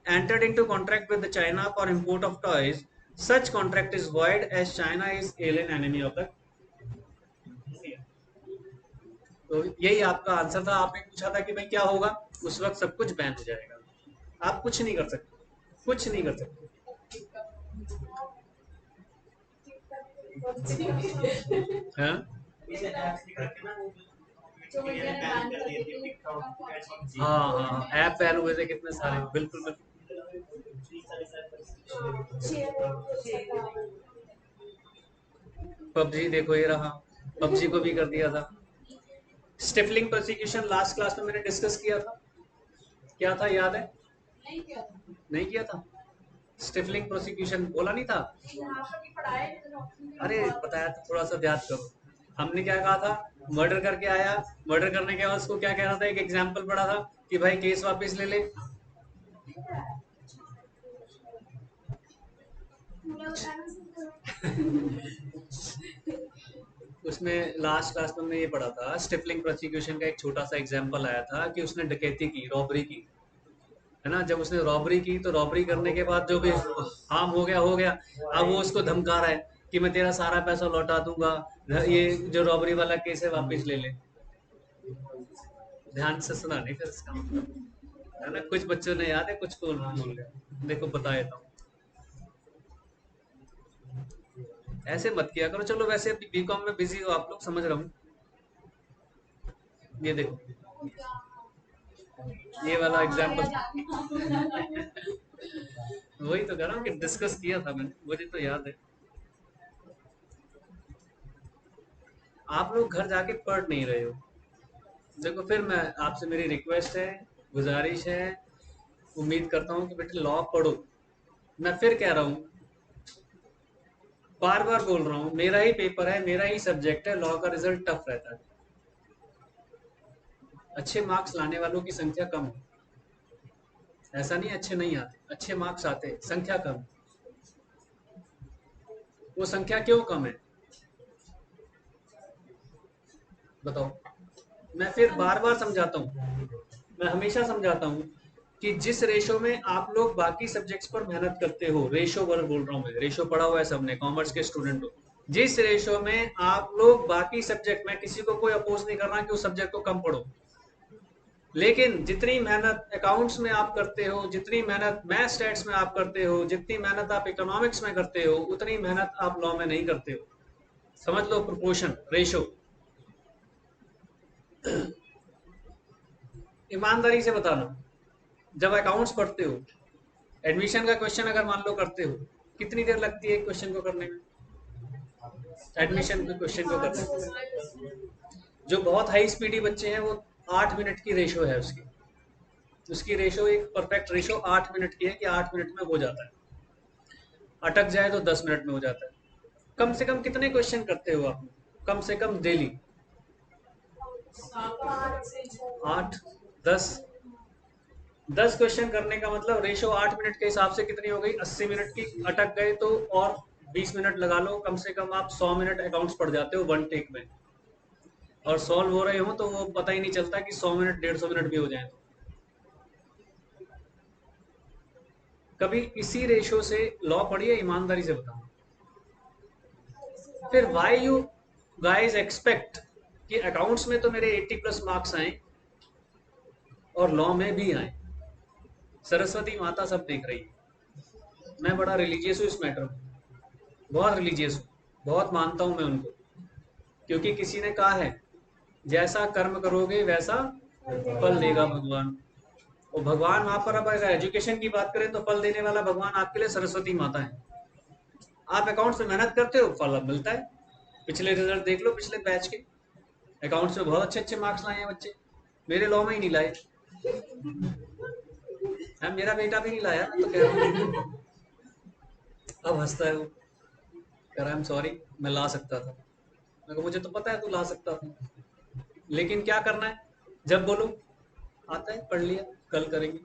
entered into contract with the China for import of toys. Such contract is void as China is alien enemy of the India. तो यही आपका answer था। आपने पूछा था कि भाई क्या होगा, उस वक्त सब कुछ बैन हो जाएगा, आप कुछ नहीं कर सकते, कुछ नहीं कर सकते। हाँ हाँ, ऐप बैन हुए थे कितने सारे, बिल्कुल बिल्कुल। पबजी देखो ये रहा, पबजी को भी कर दिया था। स्टिफलिंग प्रोसिक्यूशन लास्ट क्लास में मैंने डिस्कस किया था, क्या था याद है? नहीं किया था। स्टिफलिंग प्रोसिक्यूशन बोला नहीं था? अरे बताया तो, थोड़ा सा याद करो। हमने क्या कहा था, मर्डर करके आया, मर्डर करने के बाद उसको क्या कह रहा था, एक एग्जाम्पल पढ़ा था कि भाई केस वापस ले ले। उसमें लास्ट क्लास में हमने ये पढ़ा था, स्टिफलिंग प्रोसिक्यूशन का एक छोटा सा एग्जाम्पल आया था कि उसने डकैती की, रॉबरी की, है ना? जब उसने रॉबरी की तो रॉबरी करने के बाद जो भी हार्म हो गया हो गया, अब वो उसको धमका रहा है कि मैं तेरा सारा पैसा लौटा दूंगा, ये जो रॉबरी वाला केस है वापस ले ले। ध्यान से सुना नहीं फिर इसका मतलब, है ना? कुछ बच्चों ने याद है, कुछ को भूल गया। देखो बता देता हूँ, ऐसे मत किया करो। चलो वैसे अभी बीकॉम में बिजी हो आप लोग, समझ रहा हूँ। ये देखो ये वाला एग्जाम्पल वही तो कह रहा हूँ कि डिस्कस किया था मैंने, मुझे तो याद है। आप लोग घर जाके पढ़ नहीं रहे हो। देखो फिर मैं आपसे, मेरी रिक्वेस्ट है, गुजारिश है, उम्मीद करता हूँ कि बेटे लॉ पढ़ो। मैं फिर कह रहा हूँ, बार बार बोल रहा हूँ, मेरा ही पेपर है, मेरा ही सब्जेक्ट है, लॉ का रिजल्ट टफ रहता है, अच्छे मार्क्स लाने वालों की संख्या कम है ऐसा नहीं अच्छे नहीं आते, अच्छे मार्क्स आते हैं, संख्या कम। वो संख्या क्यों कम है बताओ। मैं फिर बार बार समझाता हूँ, मैं हमेशा समझाता हूँ कि जिस रेशो में आप लोग बाकी सब्जेक्ट्स पर मेहनत करते हो, रेशो वर्ग बोल रहा हूँ मैं, रेशो पढ़ा हुआ है सबने, कॉमर्स के स्टूडेंट हो, जिस रेशो में आप लोग बाकी सब्जेक्ट में, किसी को कोई अपोज नहीं कर रहा कि उस सब्जेक्ट को कम पढ़ो, लेकिन जितनी मेहनत अकाउंट्स में आप करते हो, जितनी मेहनत मैथ स्टैट्स में आप करते हो, जितनी मेहनत आप इकोनॉमिक्स में करते हो, उतनी मेहनत आप लॉ में नहीं करते हो। समझ लो प्रोपोर्शन, रेशो। ईमानदारी से बताना, जब अकाउंट्स पढ़ते हो, एडमिशन का क्वेश्चन अगर मान लो करते हो, कितनी देर लगती है एक क्वेश्चन को करने में, एडमिशन के क्वेश्चन को करने में? जो बहुत हाई स्पीडी बच्चे हैं वो 8 मिनट की रेशो है उसकी, उसकी रेशो एक परफेक्ट रेशो 8 मिनट की है कि 8 मिनट में हो जाता है। अटक जाए तो 10 मिनट में हो जाता है। कम से कम कितने क्वेश्चन करते हो आप? कम से कम डेली 8, 10। 10 क्वेश्चन करने का मतलब रेशो 8 मिनट के हिसाब से कितनी हो गई, 80 मिनट की। अटक गए तो और 20 मिनट लगा लो, कम से कम आप 100 मिनट अकाउंट्स पढ़ जाते हो वन टेक में। और सॉल्व हो रहे हो तो वो पता ही नहीं चलता कि 100 मिनट 150 मिनट भी हो जाए। कभी इसी रेशो से लॉ पढ़िए, ईमानदारी से बताओ। फिर वाई यू गाइज एक्सपेक्ट कि अकाउंट्स में तो मेरे 80+ मार्क्स आए और लॉ में भी आए। सरस्वती माता सब देख रही है। मैं बड़ा रिलीजियस हूँ इस मैटर में, बहुत रिलीजियस हूँ, बहुत मानता हूँ मैं उनको, क्योंकि किसी ने कहा है जैसा कर्म करोगे वैसा फल देगा भगवान। और भगवान वहां पर, अब अगर एजुकेशन की बात करें तो फल देने वाला भगवान आपके लिए सरस्वती माता है। आप अकाउंट्स में मेहनत करते हो, फल अब मिलता है। पिछले रिजल्ट देख लो, पिछले बैच के अकाउंट्स में बहुत अच्छे अच्छे मार्क्स लाए हैं बच्चे, मेरे लॉ में ही नहीं लाए। मेरा बेटा भी नहीं लाया, मैं तो कह रहा हूँ। अब हंसता है वो, कह रहा है सॉरी, मैं ला सकता था। मैं मुझे तो पता है तू ला सकता था, लेकिन क्या करना है, जब बोलो आता है पढ़ लिया कल करेंगे,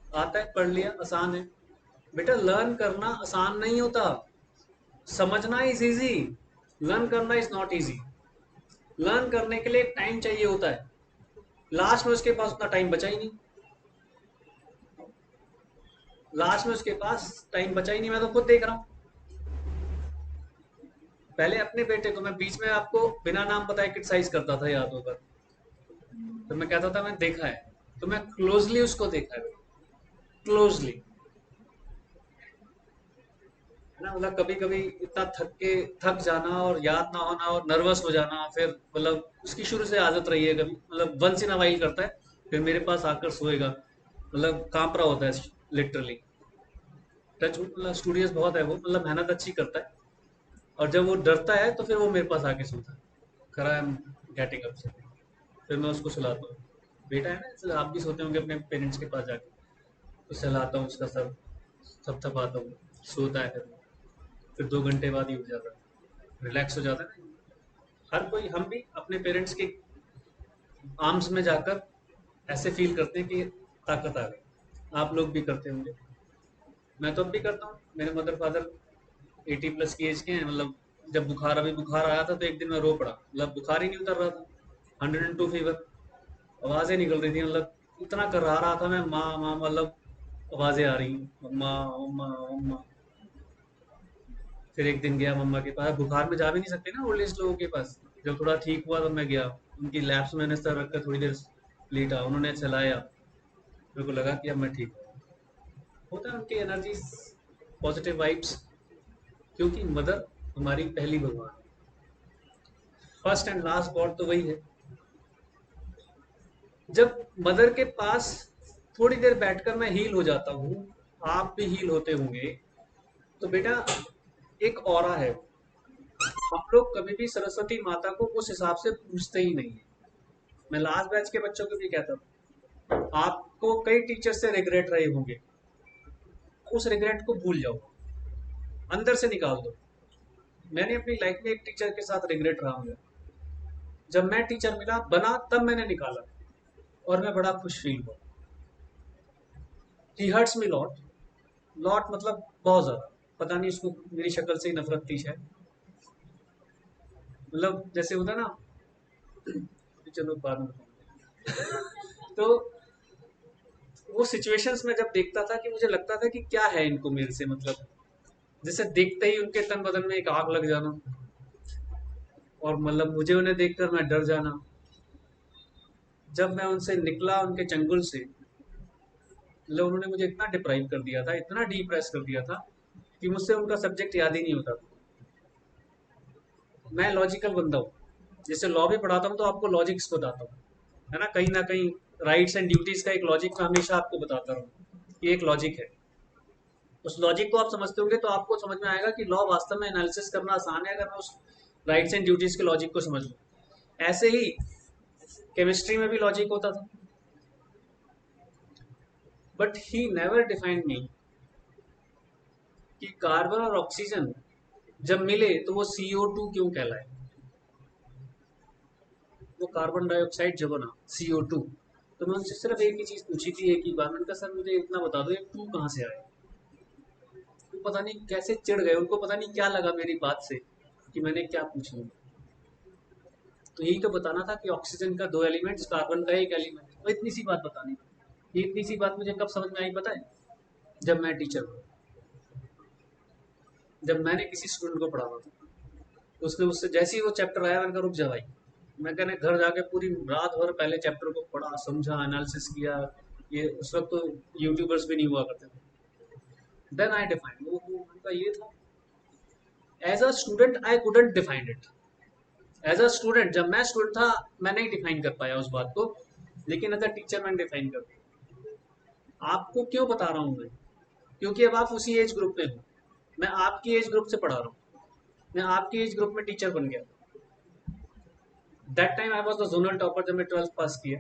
आता है पढ़ लिया, आसान है बेटा। लर्न करना आसान नहीं होता, समझना इज इजी, लर्न करना इज नॉट इजी। लर्न करने के लिए टाइम चाहिए होता है, लास्ट में उसके पास उतना टाइम बचा ही नहीं, लास्ट में उसके पास टाइम बचा ही नहीं। मैं तो खुद देख रहा हूँ, पहले अपने बेटे को मैं बीच में आपको बिना नाम बताए क्रिटिसाइज करता था, याद होगा तो मैं कहता था मैं देखा है, तो मैं क्लोजली उसको देखा है, क्लोजली, है ना। मतलब कभी कभी इतना थक जाना और याद ना होना और नर्वस हो जाना, फिर मतलब उसकी शुरू से आदत रही है, कभी मतलब वंस इन अ वाइल करता है, फिर मेरे पास आकर सोएगा, मतलब कांप रहा होता है लिटरली। टच मतलब स्टूडियस बहुत है वो, मतलब मेहनत अच्छी करता है, और जब वो डरता है तो फिर वो मेरे पास आके सोता है, खरा आई एम गेटिंग अप से, फिर मैं उसको सुलाता हूँ। बेटा है ना, इसलिए आप भी सोते होंगे अपने पेरेंट्स के पास जाके, तो सहलाता हूँ उसका सर, थपथपाता हूँ, सोता है, फिर 2 घंटे बाद ही उठ जाता है, रिलैक्स हो जाता है ना। हर कोई, हम भी अपने पेरेंट्स के आर्म्स में जाकर ऐसे फील करते हैं कि ताकत आ गई। आप लोग भी करते होंगे, मैं तो अब भी करता हूँ। मेरे मदर फादर 80+ की एज के हैं, मतलब जब बुखार, अभी बुखार आया था तो एक दिन मैं रो पड़ा, मतलब बुखार ही नहीं उतर रहा था, 102 फीवर, आवाज़ें निकल रही थी, मतलब इतना कर रहा था मैं, माँ माँ, मतलब आवाज़ें आ रही, मम्मा मम्मा मम्मा। फिर एक दिन गया मम्मा के पास, बुखार में जा भी नहीं सकते ना ओल्ड एज लोगों के पास। जब थोड़ा ठीक हुआ तब मैं गया उनकी लैब्स में, मैंने सर रखकर थोड़ी देर लेटा, उन्होंने चलाया, मेरे को लगा कि अब मैं ठीक हूँ। होता है उनकी एनर्जी, पॉजिटिव वाइब्स, क्योंकि मदर हमारी पहली भगवान है, फर्स्ट एंड लास्ट गॉड तो वही है। जब मदर के पास थोड़ी देर बैठकर मैं हील हो जाता हूँ, आप भी हील होते होंगे, तो बेटा एक ऑरा है। हम लोग कभी भी सरस्वती माता को उस हिसाब से पूछते ही नहीं है। मैं लास्ट बैच के बच्चों को भी कहता हूँ, आपको कई टीचर से रिग्रेट रहे होंगे, उस रिग्रेट को भूल जाओ, अंदर से निकाल दो। मैंने अपनी लाइफ में एक टीचर के साथ रिग्रेट रहा हूँ, जब मैं टीचर मिला बना तब मैंने निकाला, और मैं बड़ा खुश फील हुआ। ही हर्ट्स मी लॉट, लॉट मतलब बहुत ज्यादा, पता नहीं उसको मेरी शक्ल से ही नफरत थी शायद, मतलब जैसे होता ना, चलो बाद में बताऊंगा। तो वो सिचुएशंस में जब देखता था कि मुझे लगता था कि क्या है इनको मेरे से, मतलब जैसे देखते ही उनके तन बदन में एक आग लग जाना, और मतलब मुझे उन्हें देखकर मैं डर जाना। जब मैं उनसे निकला उनके चंगुल से, मतलब उन्होंने मुझे इतना डिप्राइव कर दिया था, इतना डिप्रेस कर दिया था कि मुझसे उनका सब्जेक्ट याद ही नहीं होता था। मैं लॉजिकल बंदा हूँ, जैसे लॉ भी पढ़ाता हूँ तो आपको लॉजिक्स बताता हूँ, है ना कहीं राइट्स एंड ड्यूटीज का एक लॉजिक मैं हमेशा आपको बताता रहूँ, ये एक लॉजिक है। उस लॉजिक को आप समझते होंगे तो आपको समझ में आएगा कि लॉ वास्तव में एनालिसिस करना आसान है, अगर मैं उस राइट्स एंड ड्यूटीज के लॉजिक को समझ लूँ। ऐसे ही केमिस्ट्री में भी लॉजिक होता था, बट ही नेवर डिफाइंड मी कि कार्बन और ऑक्सीजन जब मिले तो वो CO2 क्यों कहलाए, वो कार्बन डाइऑक्साइड जो बना CO2। तो मैं उनसे सिर्फ एक ही चीज पूछी थी, एक ही बार, मैंने कहा सर मुझे इतना बता दो ये टू कहाँ से आया। तो पता नहीं कैसे चिढ़ गए, उनको पता नहीं क्या लगा मेरी बात से कि मैंने क्या पूछ लिया। तो यही तो बताना था कि ऑक्सीजन का 2 एलिमेंट्स, कार्बन का 1 एलिमेंट, वो इतनी सी बात बतानी थी। ये इतनी सी बात मुझे कब समझ में आई पता है, जब मैं टीचर हूँ, जब मैंने किसी स्टूडेंट को पढ़ाना था, उसने मुझसे जैसे ही वो चैप्टर आया मैंने कहा रुक जा भाई, मैं कहने घर जाके पूरी रात भर पहले चैप्टर को पढ़ा, समझा, एनालिसिस किया। ये उस वक्त तो यूट्यूबर्स भी नहीं हुआ करते थे। देन आई डिफाइन, वो उनका ये था। As a student I couldn't define it, as a student जब मैं स्टूडेंट था मैं नहीं डिफाइन कर पाया उस बात को, लेकिन एज अ टीचर मैंने डिफाइन कर दिया। आपको क्यों बता रहा हूँ मैं, क्योंकि अब आप उसी एज ग्रुप में हो, मैं आपकी एज ग्रुप से पढ़ा रहा हूँ, मैं आपकी एज ग्रुप में टीचर बन गया। That time I was the zonal topper जब मैं 12th पास किया,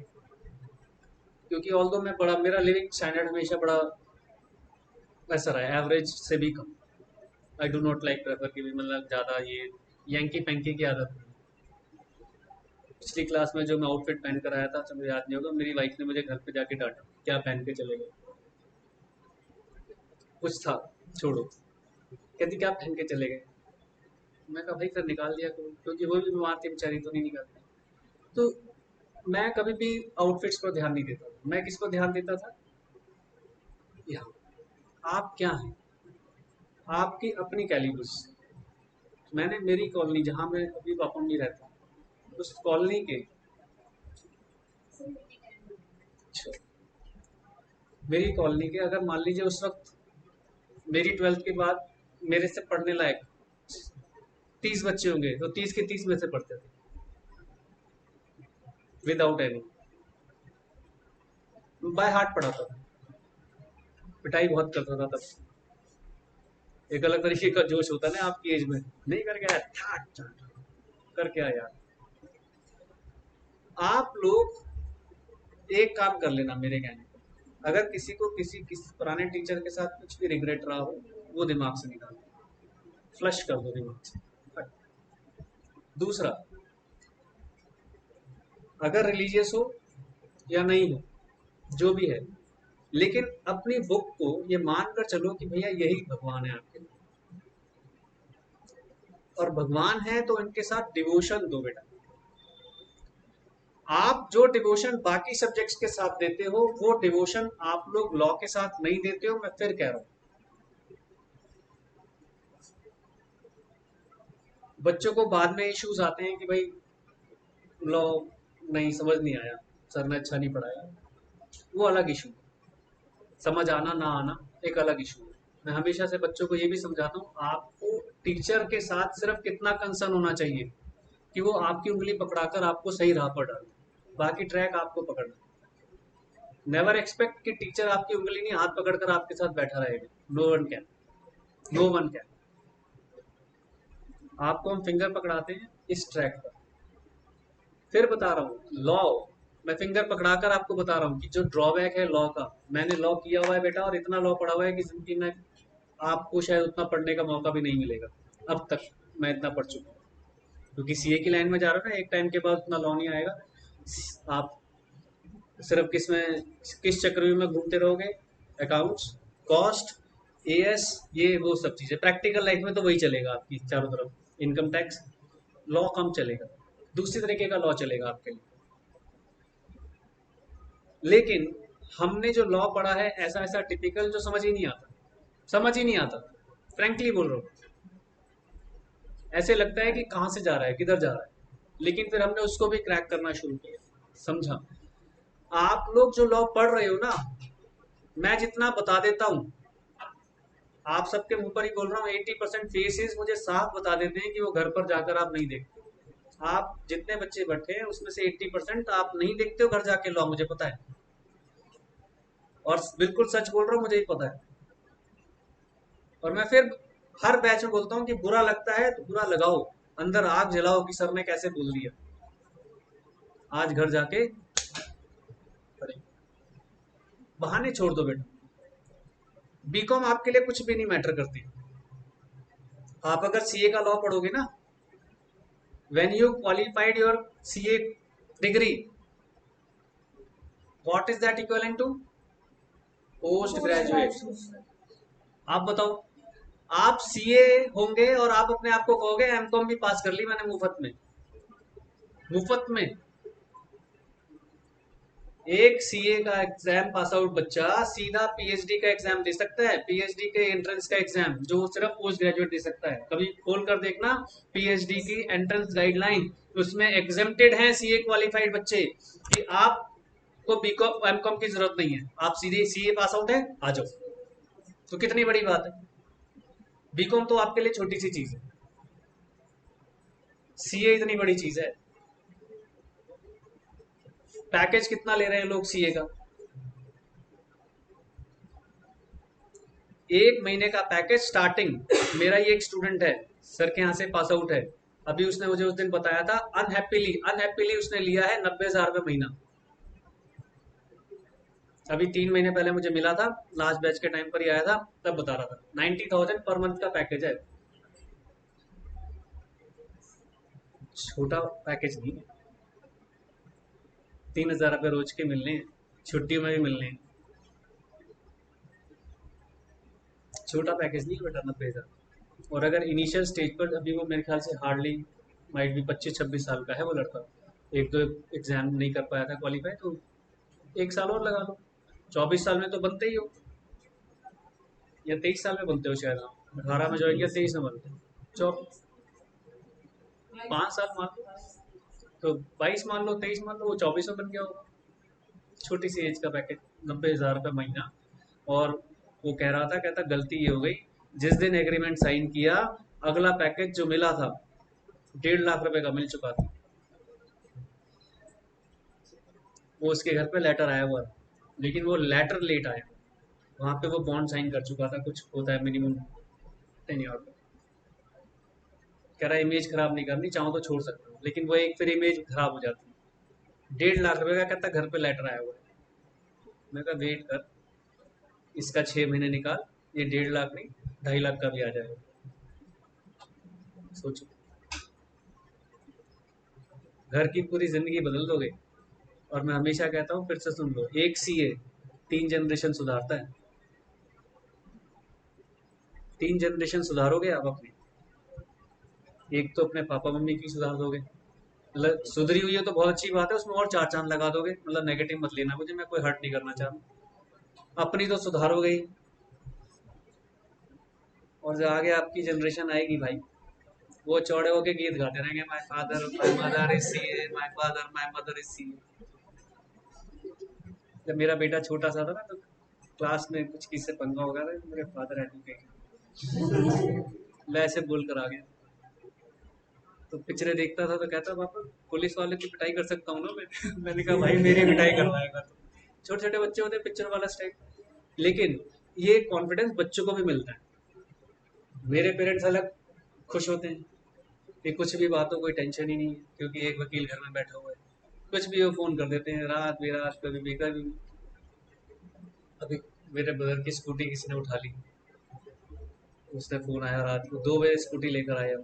क्योंकि ऑल्दो मैं बड़ा, मेरा लिविंग स्टैंडर्ड हमेशा बड़ा वैसा रहा है, एवरेज से भी कम। I do not like prefer कि भी मतलब ज़्यादा ये यंकी पैंकी की आदत नहीं। पिछली क्लास में जो मैं आउटफिट पहन कर आया था, तो मुझे याद नहीं होगा, मेरी वाइफ ने मुझे घर पे जाके डांटा, क्या पहन के चले गए, कुछ था, छोड़ो, कहती क्या पहन के चले गए। मैं कहा भाई फिर निकाल दिया करो, क्योंकि वो भी बीमार थी बेचारी, तो नहीं निकालती। तो मैं कभी भी आउटफिट्स पर ध्यान नहीं देता था, मैं किस पर ध्यान देता था, यहाँ आप क्या हैं, आपकी अपनी कैलिबर्स। मैंने मेरी कॉलोनी जहाँ मैं अभी पापा नहीं रहता, उस कॉलोनी के, मेरी कॉलोनी के, अगर मान लीजिए उस वक्त मेरी 12th के बाद मेरे से पढ़ने लायक 30 बच्चे होंगे, तो 30 के 30 में से पढ़ते थे विदाउट एनी, बाय हार्ट पढ़ाता था, पिटाई बहुत करता था तब। एक अलग तरीके का जोश होता है ना आपकी एज में, नहीं करके आया करके आया। आप लोग एक काम कर लेना मेरे कहने पर, अगर किसी को किसी पुराने टीचर के साथ कुछ भी रिग्रेट रहा हो, वो दिमाग से निकाल दो, फ्लश कर दो दिमाग से। दूसरा, अगर रिलीजियस हो या नहीं हो, जो भी है, लेकिन अपनी बुक को ये मानकर चलो कि भैया यही भगवान है आपके, और भगवान है तो इनके साथ डिवोशन दो बेटा। आप जो डिवोशन बाकी सब्जेक्ट्स के साथ देते हो, वो डिवोशन आप लोग लॉ के साथ नहीं देते हो। मैं फिर कह रहा हूं, बच्चों को बाद में इश्यूज आते हैं कि भाई लॉ नहीं समझ नहीं आया, सर ने अच्छा नहीं पढ़ाया, वो अलग इशू, समझ आना ना आना एक अलग इशू है। मैं हमेशा से बच्चों को ये भी समझाता हूँ, आपको टीचर के साथ सिर्फ कितना कंसर्न होना चाहिए कि वो आपकी उंगली पकड़ाकर आपको सही राह पर डाले, बाकी ट्रैक आपको पकड़ना। नेवर एक्सपेक्ट कि टीचर आपकी उंगली नहीं हाथ पकड़कर आपके साथ बैठा रहेगा, no one can, no one can. आपको हम फिंगर पकड़ाते हैं इस ट्रैक पर। फिर बता रहा हूँ लॉ, मैं फिंगर पकड़ाकर आपको बता रहा हूँ कि जो ड्रॉबैक है लॉ का, मैंने लॉ किया हुआ है बेटा, और इतना लॉ पढ़ा हुआ है कि जिंदगी में आपको शायद उतना पढ़ने का मौका भी नहीं मिलेगा। अब तक मैं इतना पढ़ चुका हूँ, क्योंकि सीए की लाइन में जा रहा है ना, एक टाइम के बाद उतना लॉ नहीं आएगा। आप सिर्फ किस चक्रव्यूह में घूमते रहोगे, अकाउंट्स, कॉस्ट, एएस, ये वो सब चीजें प्रैक्टिकल लाइफ में तो वही चलेगा आपकी चारों तरफ। इनकम टैक्स लॉ कम चलेगा, दूसरी तरीके का लॉ चलेगा आपके लिए। लेकिन हमने जो लॉ पढ़ा है ऐसा ऐसा टिपिकल जो समझ ही नहीं आता, समझ ही नहीं आता, फ्रैंकली बोल रहा हूँ। ऐसे लगता है कि कहाँ से जा रहा है, किधर जा रहा है। लेकिन फिर हमने उसको भी क्रैक करना शुरू किया, समझा। आप लोग जो लॉ पढ़ रहे हो ना, मैं जितना बता देता हूँ, आप सबके मुंह पर ही बोल रहा हूँ, 80% फेसेस मुझे साफ बता देते हैं कि वो घर पर जाकर आप नहीं देखते। आप जितने बच्चे बैठे हैं उसमें से 80% आप नहीं देखते हो घर जाके लॉ, मुझे पता है। और बिल्कुल सच बोल रहा हूँ, मुझे ही पता है। और मैं फिर हर बैच में बोलता हूँ कि बुरा लगता है तो बुरा लगाओ, अंदर आग जलाओ कि सर ने कैसे बोल दिया, आज घर जाके बहाने छोड़ दो बेटा। बीकॉम आपके लिए कुछ भी नहीं मैटर करती। आप अगर सीए का लॉ पढ़ोगे ना, when you qualified your CA degree, what is that equivalent to? Post graduate. आप बताओ, आप सीए होंगे और आप अपने आप को कहोगे एमकॉम भी पास कर ली मैंने मुफ्त में, मुफ्त में। एक सीए का एग्जाम पास आउट बच्चा सीधा पीएचडी का एग्जाम दे सकता है, पीएचडी के एंट्रेंस का एग्जाम जो सिर्फ पोस्ट ग्रेजुएट दे सकता है। कभी खोल कर देखना पीएचडी की एंट्रेंस गाइडलाइन, उसमें एग्जेम्प्टेड हैं सीए क्वालिफाइड बच्चे कि आपको बीकॉम एमकॉम की जरूरत नहीं है, आप सीधे सीए पास आउट है, आ जाओ। तो कितनी बड़ी बात है। बीकॉम तो आपके लिए छोटी सी चीज है, सीए इतनी बड़ी चीज है। पैकेज कितना ले रहे हैं लोग सीए का? 1 महीने का पैकेज स्टार्टिंग। मेरा ही एक स्टूडेंट है, सर के यहाँ से पास आउट है, अभी उसने मुझे उस दिन बताया था, अनहैप्पीली अनहैप्पीली उसने लिया है 90,000 महीना। अभी 3 महीने पहले मुझे मिला था, लास्ट बैच के टाइम पर ही आया था, तब बता रहा था 90,000 पर मंथ का पैकेज है। छोटा पैकेज नहीं है। 3,000 रोज के मिलने हैं, छुट्टियों में भी मिलने हैं। छोटा पैकेज नहीं है बेटा 90,000। और अगर इनिशियल स्टेज पर, अभी वो मेरे ख्याल से हार्डली माइट भी 25-26 साल का है वो लड़का, एक दो एग्जाम नहीं कर पाया था क्वालिफाई, तो 1 साल और लगा लो, 24 साल में तो बनते ही हो, या 23 साल में बनते हो शायद। 18 में ज्वाइन किया, 23 में बनते हो, 5 साल मान लो, तो 22 मान लो, 23 मान लो, वो 24 में बन गया होगा। छोटी सी एज का पैकेज, 90,000 महीना। और वो कह रहा था, कहता गलती ये हो गई, जिस दिन एग्रीमेंट साइन किया अगला पैकेज जो मिला था 1.5 लाख का मिल चुका था। वो उसके घर पे लेटर आया हुआ, लेकिन वो लेटर लेट आया, वहां पे वो बॉन्ड साइन कर चुका था, कुछ होता है मिनिमम टेन्योर। कह रहा है इमेज खराब नहीं करनी, चाहो तो छोड़ सकता हूँ, लेकिन वो एक फिर इमेज खराब हो जाती है। 1.5 लाख का कहता घर पे लेटर आया हुआ है। मैं कहा वेट कर, इसका 6 महीने निकाल, ये 1.5 लाख नहीं 2.5 लाख का भी आ जाएगा। सोचो, घर की पूरी जिंदगी बदल दोगे। और मैं हमेशा कहता हूँ, फिर से सुन लो, एक सीए 3 जनरेशन सुधारता है। 3 जनरेशन सुधारोगे आप अपनी, एक तो अपने पापा मम्मी की सुधार दोगे, मतलब सुधरी हुई है तो बहुत अच्छी बात है, उसमें और 4 चांद लगा दोगे, मतलब नेगेटिव मत लेना मुझे, मैं कोई हर्ट नहीं करना चाह रहा। अपनी तो सुधारोगे ही, और जो आगे आपकी जनरेशन आएगी भाई, वो चौड़े होके गीत गाते रहेंगे, my father my mother is CA, my father my mother is CA. जब मेरा बेटा छोटा सा था ना, तो क्लास में कुछ किससे पंगा हो गया था, मेरे फादर एडवोकेट, मैं ऐसे बोल कर आ गया। तो पिक्चरें देखता था तो कहता, पापा पुलिस वाले की पिटाई कर सकता हूँ ना मैं? मैंने कहा भाई मेरी पिटाई करवाएगा तो। छोटे छोटे बच्चे होते पिक्चर वाला स्टाइल। लेकिन ये कॉन्फिडेंस बच्चों को भी मिलता है। मेरे पेरेंट्स अलग खुश होते हैं कि कुछ भी बात हो, कोई टेंशन ही नहीं है, क्योंकि एक वकील घर में बैठा हुआ है, कुछ भी वो फोन कर देते हैं, रात बेरात कभी भी कभी भी। अभी मेरे ब्रदर की स्कूटी किसी ने उठा ली, उसने फोन आया रात को 2 बजे, स्कूटी लेकर आया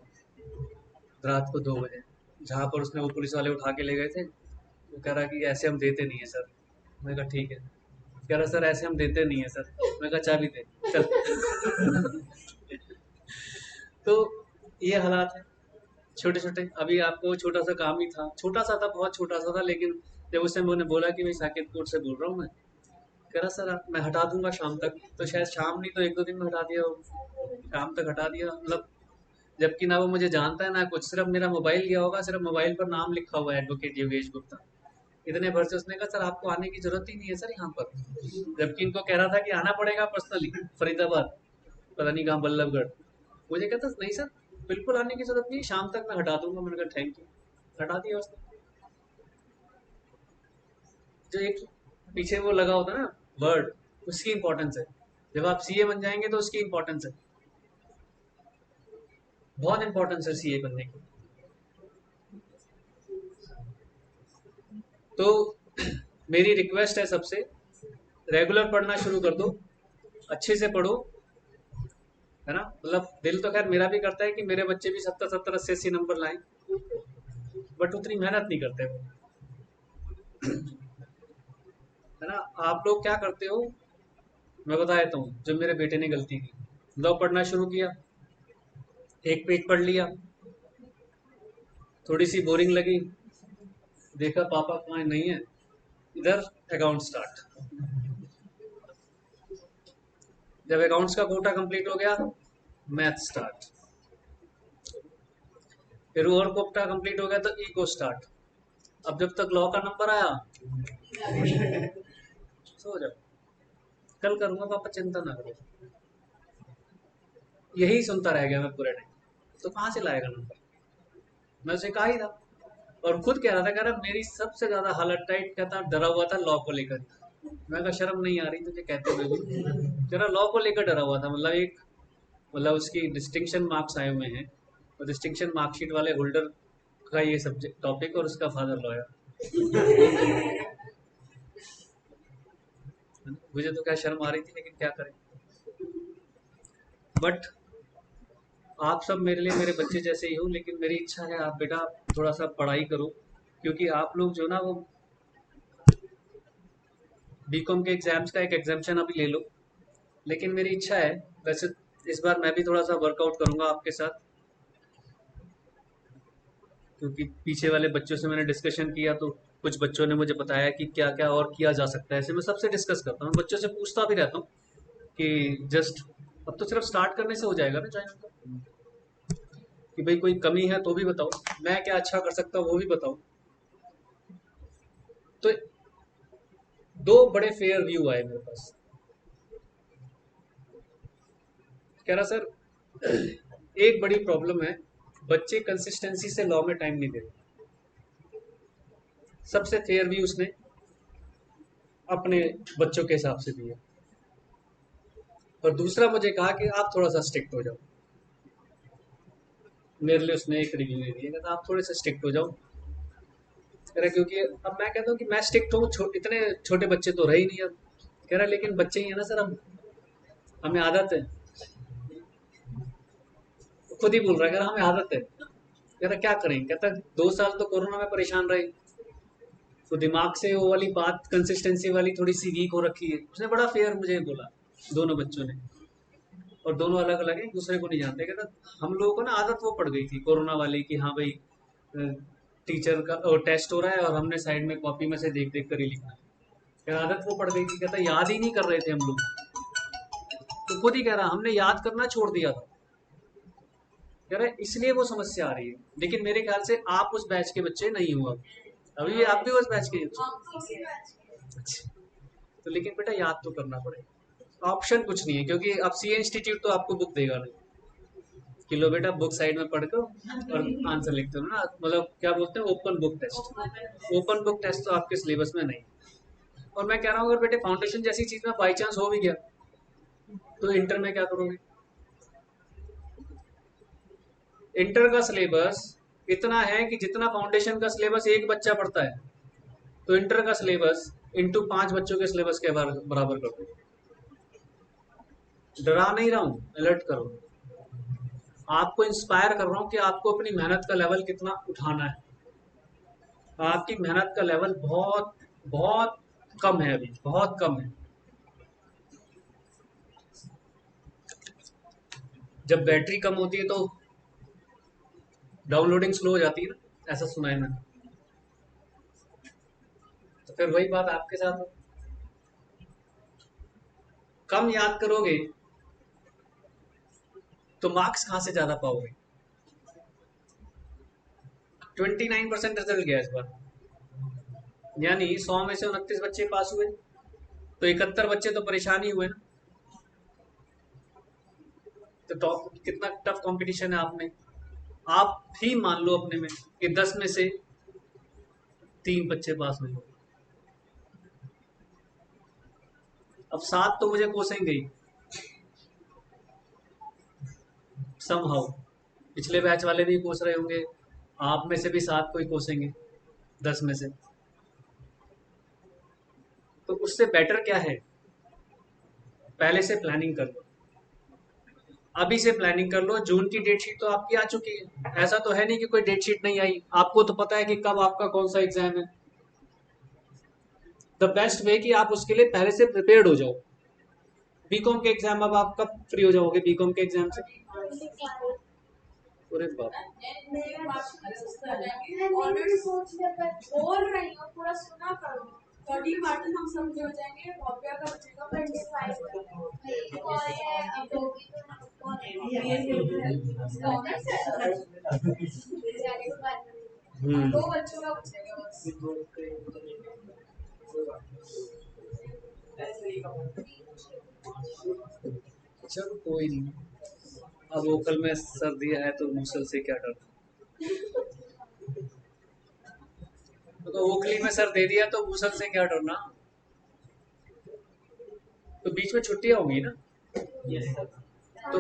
रात को 2 बजे, जहाँ पर उसने वो पुलिस वाले उठा के ले गए थे। वो कह रहा कि ऐसे हम देते नहीं है सर। मैंने कहा ठीक है, कह रहा सर ऐसे हम देते नहीं है सर। मैं कहा चाबी दे चल। तो ये हालात है छोटे छोटे। अभी आपको छोटा सा काम ही था, छोटा सा था, बहुत छोटा सा था, लेकिन जब उसने मुझे बोला कि मैं साकेत कोट से बोल रहा हूँ, मैं कह रहा सर मैं हटा दूंगा शाम तक। तो शायद शाम नहीं तो 1-2 दिन में हटा दिया हो, शाम तक हटा दिया मतलब। जबकि ना वो मुझे जानता है ना कुछ, सिर्फ मेरा मोबाइल लिया होगा, सिर्फ मोबाइल पर नाम लिखा हुआ है एडवोकेट योगेश गुप्ता। इतने भर से उसने कहा सर आपको आने की जरूरत ही नहीं है सर यहाँ पर। जबकि इनको कह रहा था कि आना पड़ेगा पर्सनली फरीदाबाद, पता नहीं कहाँ, बल्लभगढ़। मुझे कहता नहीं सर बिल्कुल आने की जरूरत नहीं, शाम तक मैं हटा दूंगा। मैंने कहा थैंक यू, हटा दिया उसने। जो एक पीछे वो लगा होता है ना वर्ड, उसकी इंपॉर्टेंस है। जब आप सीए बन जाएंगे तो उसकी इंपॉर्टेंस है, बहुत इंपॉर्टेंस है सीए बनने की। तो मेरी रिक्वेस्ट है सबसे, रेगुलर पढ़ना शुरू कर दो, अच्छे से पढ़ो, है ना। मतलब दिल तो खैर मेरा भी करता है कि मेरे बच्चे भी 70-70, 80-80 नंबर लाएं, बट उतनी मेहनत नहीं करते वो, है ना। आप लोग क्या करते हो मैं बता देता हूँ। जो मेरे बेटे ने गलती की, लो पढ़ना शुरू किया, एक पेज पढ़ लिया, थोड़ी सी बोरिंग लगी, देखा पापा कहाँ नहीं है, इधर अकाउंट स्टार्ट। जब अकाउंट्स का कोटा कंप्लीट हो गया, मैथ स्टार्ट। फिर और कोटा कंप्लीट हो गया तो इको स्टार्ट। अब जब तक लॉ का नंबर आया, सो जाओ, कल करूंगा पापा चिंता ना करो। यही सुनता रह गया मैं पूरे टाइम। तो कहाँ से लाएगा नंबर, मैं उसे कहा ही था। और खुद कह रहा था, कह रहा मेरी सबसे ज्यादा हालत टाइट, कहता डरा हुआ था लॉ को लेकर। मैं कहा शर्म नहीं आ रही तुझे कहते हुए भी? कह रहा लॉ को लेकर डरा हुआ था, मतलब एक, मतलब उसकी डिस्टिंक्शन मार्क्स आए हुए हैं, और डिस्टिंक्शन मार्कशीट वाले होल्डर का ये सब्जेक्ट टॉपिक, और उसका फादर लॉयर। मुझे तो क्या शर्म आ रही थी, लेकिन क्या करें। बट आप सब मेरे लिए मेरे बच्चे जैसे ही हो, लेकिन मेरी इच्छा है आप बेटा थोड़ा सा पढ़ाई करो, क्योंकि आप लोग जो ना वो बीकॉम के एग्जाम्स का एक एग्जाम्शन अभी ले लो। लेकिन मेरी इच्छा है, वैसे इस बार मैं भी थोड़ा सा वर्कआउट करूंगा आपके साथ, क्योंकि पीछे वाले बच्चों से मैंने डिस्कशन किया तो कुछ बच्चों ने मुझे बताया कि क्या क्या और किया जा सकता है। ऐसे मैं सबसे डिस्कस करता हूँ, बच्चों से पूछता भी रहता हूँ कि जस्ट अब तो सिर्फ स्टार्ट करने से हो जाएगा ना ज्वाइन का, कि भाई कोई कमी है तो भी बताओ, मैं क्या अच्छा कर सकता हूँ वो भी बताओ। तो 2 बड़े फेयर व्यू आए मेरे पास। कह रहा सर एक बड़ी प्रॉब्लम है, बच्चे कंसिस्टेंसी से लॉ में टाइम नहीं दे रहे। सबसे फेयर व्यू उसने अपने बच्चों के हिसाब से दिया। और दूसरा मुझे कहा कि आप थोड़ा सा स्ट्रिक्ट हो जाओ। मेरे लिए उसने एक रिव्यू दे दिया, कहता आप थोड़े से स्ट्रिक्ट हो जाओ। कह रहा क्योंकि अब मैं कहता हूँ कि मैं स्ट्रिक्ट हूँ, इतने छोटे बच्चे तो रहे ही नहीं अब। कह रहा लेकिन बच्चे ही है ना सर, हम हमें आदत है। खुद ही बोल रहा है, कह रहा हमें आदत है। कह रहा क्या करें, कहता 2 साल तो कोरोना में परेशान रहे, तो दिमाग से वो वाली बात कंसिस्टेंसी वाली थोड़ी सी वीक हो रखी है। उसने बड़ा फेयर मुझे बोला, दोनों बच्चों ने, और दोनों अलग अलग है, एक दूसरे को नहीं जानते। कहता हम लोगों को ना आदत वो पड़ गई थी कोरोना वाली कि हाँ भाई टीचर का टेस्ट हो रहा है और हमने साइड में कॉपी में से देख देख कर ही लिखना है। कहता आदत वो पड़ गई थी, कहता याद ही नहीं कर रहे थे हम लोग। तो खुद ही कह रहा हमने याद करना छोड़ दिया था। कह रहा इसलिए वो समस्या आ रही है। लेकिन मेरे ख्याल से आप उस बैच के बच्चे नहीं हुआ अभी, आप भी उस बैच के बच्चे। अच्छा, तो लेकिन बेटा याद तो करना पड़ेगा, ऑप्शन कुछ नहीं है, क्योंकि अब सी इंस्टीट्यूट तो आपको बुक देगा नहीं कि लो बेटा बुक साइड में पढ़ कर और आंसर लिखते हो ना, मतलब क्या बोलते हैं open book test. Open book test तो आपके सिलेबस में नहीं। और मैं कह रहा हूँ अगर बेटे फाउंडेशन जैसी चीज में बाई चांस हो भी गया तो इंटर में क्या करोगे। इंटर का सिलेबस इतना है कि जितना फाउंडेशन का सिलेबस एक बच्चा पढ़ता है, तो इंटर का सिलेबस इंटू 5 बच्चों के सिलेबस के बराबर कर दो। डरा नहीं रहा हूँ, अलर्ट कर रहा हूँ, आपको इंस्पायर कर रहा हूँ कि आपको अपनी मेहनत का लेवल कितना उठाना है। आपकी मेहनत का लेवल बहुत बहुत कम है, अभी बहुत कम है। जब बैटरी कम होती है तो डाउनलोडिंग स्लो हो जाती है ना, ऐसा सुना है मैंने। तो फिर वही बात आपके साथ हो। कम याद करोगे तो मार्क्स कहाँ से ज्यादा पाओगे। 29% रिजल्ट गया इस बार, यानी 100 में से 29 बच्चे पास हुए, तो 71 बच्चे तो परेशान ही हुए ना। तो टॉप कितना टफ कंपटीशन है। आपने आप ही मान लो अपने में कि 10 में से 3 बच्चे पास हुए, अब 7 तो मुझे कोसेंगे ही समहाउ। पिछले बैच वाले भी कोस रहे होंगे, आप में से भी 7 को ही कोसेंगे 10 में से। तो उससे बेटर क्या है, पहले से प्लानिंग कर लो, अभी से प्लानिंग कर लो। जून की डेट शीट तो आपकी आ चुकी है, ऐसा तो है नहीं कि कोई डेट शीट नहीं आई। आपको तो पता है कि कब आपका कौन सा एग्जाम है। द बेस्ट वे कि आप उसके लिए पहले से प्रिपेयर्ड हो जाओ। बीकॉम के एग्जाम, अब आप कब फ्री हो जाओगे बीकॉम के एग्जाम से। 25 पूरे बाप, बोल रही हूँ, पूरा सुना करो। बड़ी बात हम समझ हो जाएंगे, भव्या का बचेगा 25। दो बच्चों का बचेगा बस। चलो कोई नहीं। अब ओकल में सर दिया है तो मूसल से क्या डरना। तो ओखली में सर दे दिया तो मूसल से क्या डरना। तो बीच में छुट्टियां होंगी ना। तो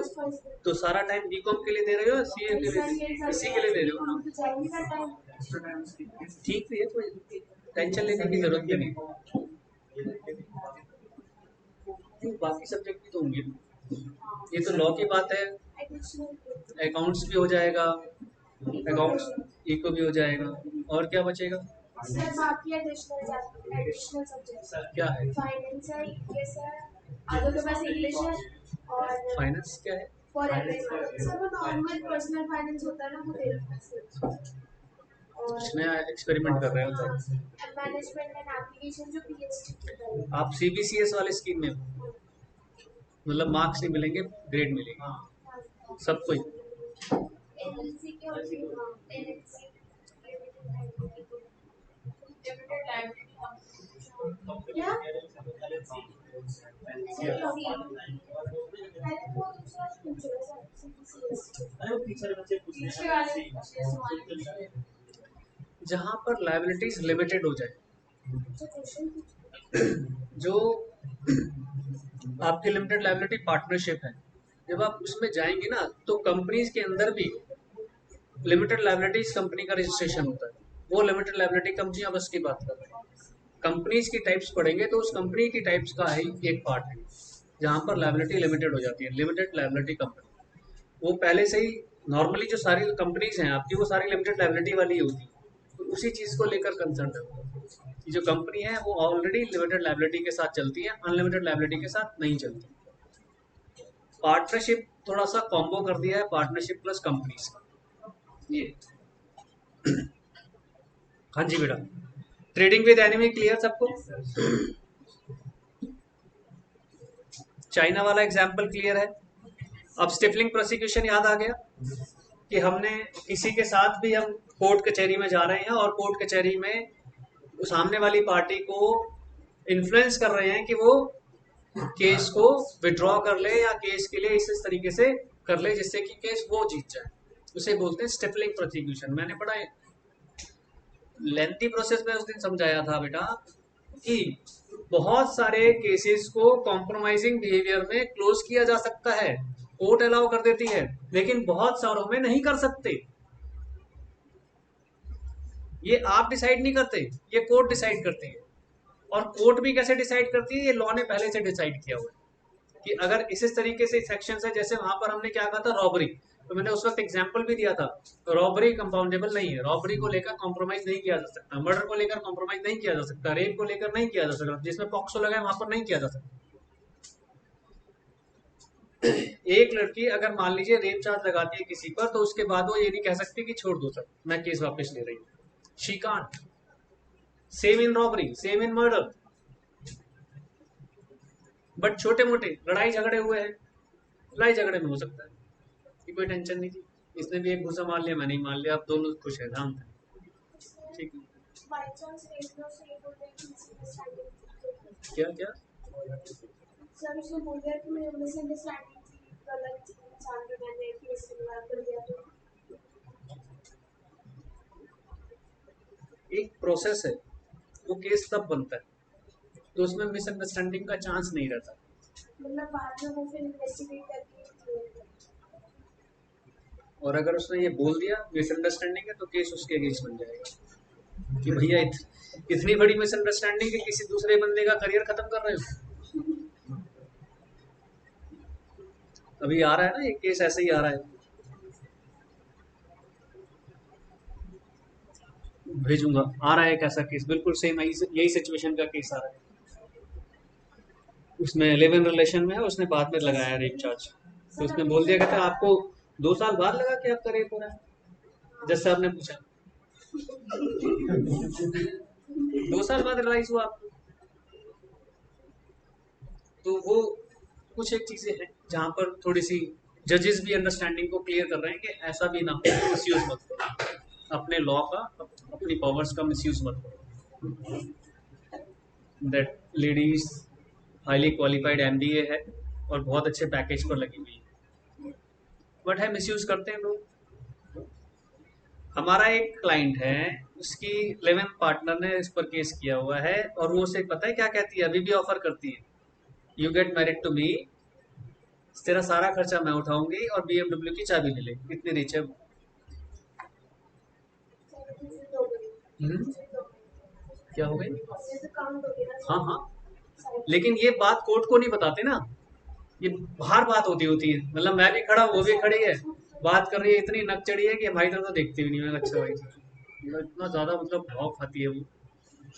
तो सारा टाइम बीकॉम के लिए दे रहे हो, सीए के लिए, इसी के लिए दे रहे हो ना। ठीक भी है, कोई टेंशन लेने की जरूरत भी नहीं। बाकी सब्जेक्ट भी तो होंगे। ये तो लॉ की बात है, अकाउंट्स भी हो जाएगा, अकाउंट्स इको भी हो जाएगा, और क्या बचेगा। सर बाकी एडिशनल सब्जेक्ट्स क्या है, फाइनेंस है, ईवीएस है, आधों के पास इंग्लिश है और फाइनेंस क्या है। फॉरेन सर वो नॉर्मल पर्सनल फाइनेंस होता है ना, वो दे रखा है। कुछ नया एक्सपेरिमेंट कर रहे हो तो। मैनेजमेंट एंड एप्लीकेशन जो पीएचडी की है। आप सीबीसीएस वाले स्कीम में हो, मतलब मार्क्स नहीं मिलेंगे, ग्रेड मिलेंगे सबको ही। एनएलसी के और एनएलसी क्या जहां पर लायबिलिटीज लिमिटेड हो जाए, जो आपकी लिमिटेड लायबिलिटी पार्टनरशिप है, जब आप उसमें जाएंगे ना तो कंपनीज के अंदर भी लिमिटेड लायबिलिटीज कंपनी का रजिस्ट्रेशन होता है। वो लिमिटेड लायबिलिटी कंपनियां बस की बात कर रहे हैं। कंपनीज की टाइप्स पढ़ेंगे तो उस कंपनी की टाइप्स का ही एक पार्ट है जहां पर लायबिलिटी लिमिटेड हो जाती है, लिमिटेड लायबिलिटी कंपनी। वो पहले से ही नॉर्मली जो सारी कंपनीज हैं आपकी, वो सारी लिमिटेड लायबिलिटी वाली होती है, तो उसी चीज को लेकर कंसर्न है कि जो कंपनी है वो ऑलरेडी लिमिटेड लायबिलिटी के साथ चलती है, अनलिमिटेड लायबिलिटी के साथ नहीं चलती। पार्टनरशिप थोड़ा सा कॉम्बो कर दिया है, पार्टनरशिप प्लस कंपनीज का ये। हाँ जी बेटा, ट्रेडिंग विद एनिमी क्लियर सबको। चाइना वाला एग्जाम्पल क्लियर है। अब स्टिफलिंग प्रोसिक्यूशन याद आ गया कि हमने किसी के साथ भी हम कोर्ट कचहरी में जा रहे हैं और कोर्ट कचहरी में सामने वाली पार्टी को इन्फ्लुएंस कर रहे हैं कि वो केस को विड्रॉ कर ले या केस के लिए इस तरीके से कर ले जिससे कि केस वो जीत जाए, उसे बोलते हैं स्टिफलिंग प्रोसिक्यूशन। मैंने बड़ा लेंथी प्रोसेस में उस दिन समझाया था बेटा कि बहुत सारे केसेस को कॉम्प्रोमाइजिंग बिहेवियर में क्लोज किया जा सकता है, कोर्ट अलाउ कर देती है, लेकिन बहुत सारों में नहीं कर सकते। ये आप डिसाइड नहीं करते, ये कोर्ट डिसाइड करती है। और कोर्ट भी कैसे डिसाइड करती है, ये लॉ ने पहले से डिसाइड किया हुआ है कि अगर इस तरीके से सेक्शन है, जैसे वहां पर हमने क्या कहा था, रॉबरी, तो मैंने उस वक्त एग्जाम्पल भी दिया था, रॉबरी कंपाउंडेबल नहीं है, रॉबरी को लेकर कॉम्प्रोमाइज नहीं किया जा सकता, मर्डर को लेकर कॉम्प्रोमाइज नहीं किया जा सकता, रेप को लेकर नहीं किया जा सकता, जिसमें पॉक्सो लगा है वहां पर नहीं किया जा सकता। एक लड़की अगर मान लीजिए रेप चार्ज लगाती है किसी पर, तो उसके बाद वो ये नहीं कह सकती कि छोड़ दो सर, मैं केस वापस ले रही हूँ. She can't. Same in robbery, same in murder. But छोटे मोटे लड़ाई झगड़े हुए हैं, लड़ाई झगड़े में हो सकता है कि कोई टेंशन नहीं थी, इसने भी एक घुसा मार लिया, मैंने ही मार लिया, आप दोनों खुश है, शांत है, ठीक है. बाय चांस रेप में उसने ये बोल दिया कि मिसअंडरस्टैंडिंग क्या क्या सर उसने बोल दिया कि मेरे मिसअंडरस्टैंडिंग थी, गलत इंसान को मैंने केस इन्वॉल्व कर दिया. तो एक प्रोसेस है, वो केस तब बनता है, तो उसमें मिसअंडरस्टैंडिंग का चांस नहीं रहता. मतलब बाद में वो फिर इन्वेस्टिगेट करके और अगर उसने ये बोल दिया मिसअंडरस्टैंडिंग है, तो केस उसके अगेंस्ट बन जाएगा कि भैया इतनी बड़ी मिसअंडरस्टैंडिंग कि किसी दूसरे बंदे का करियर खत्म कर रहे हो. अभी आ रहा है ना एक केस ऐसे ही आ रहा है, भेजूंगा, आ रहा है एक ऐसा केस, बिल्कुल सेम यही सिचुएशन का केस आ रहा है. उसमें 11 रिलेशन में है, उसने बाद में लगाया रेप चार्ज, तो उसने बोल दिया कहता आपको 2 साल बाद लगा कि आपका रेप हो रहा है, जैसे आपने पूछा 2 साल बाद रियलाइज हुआ आपको. तो वो कुछ एक चीजें हैं जहां पर थोड़ी सी जजेस भी अंडरस्टैंडिंग को क्लियर कर रहे हैं कि ऐसा भी ना हो, मिसयूज मत करो अपने लॉ का, अपनी पावर्स का मिसयूज मत करो. That ladies highly qualified MBA है और बहुत अच्छे पैकेज पर लगी हुई है, बट है मिसयूज करते हैं लोग. हमारा एक क्लाइंट है, उसकी 11th पार्टनर ने इस पर केस किया हुआ है, और वो उसे पता है क्या कहती है, अभी भी ऑफर करती है, you get married to me, तेरा सारा खर्चा मैं उठाऊंगी और BMW की चाबी ले ले. इतनी रिच है वो. क्या हो गई? हाँ हाँ, लेकिन ये बात कोर्ट को नहीं बताते ना, ये बाहर बात होती है, मतलब मैं भी खड़ा, वो भी खड़ी है, बात कर रही है, इतनी नक चढ़ी है कि भाई तरह तो देखती भी नहीं. मैं अच्छा भाई इतना ज्यादा मतलब भाव खाती है वो,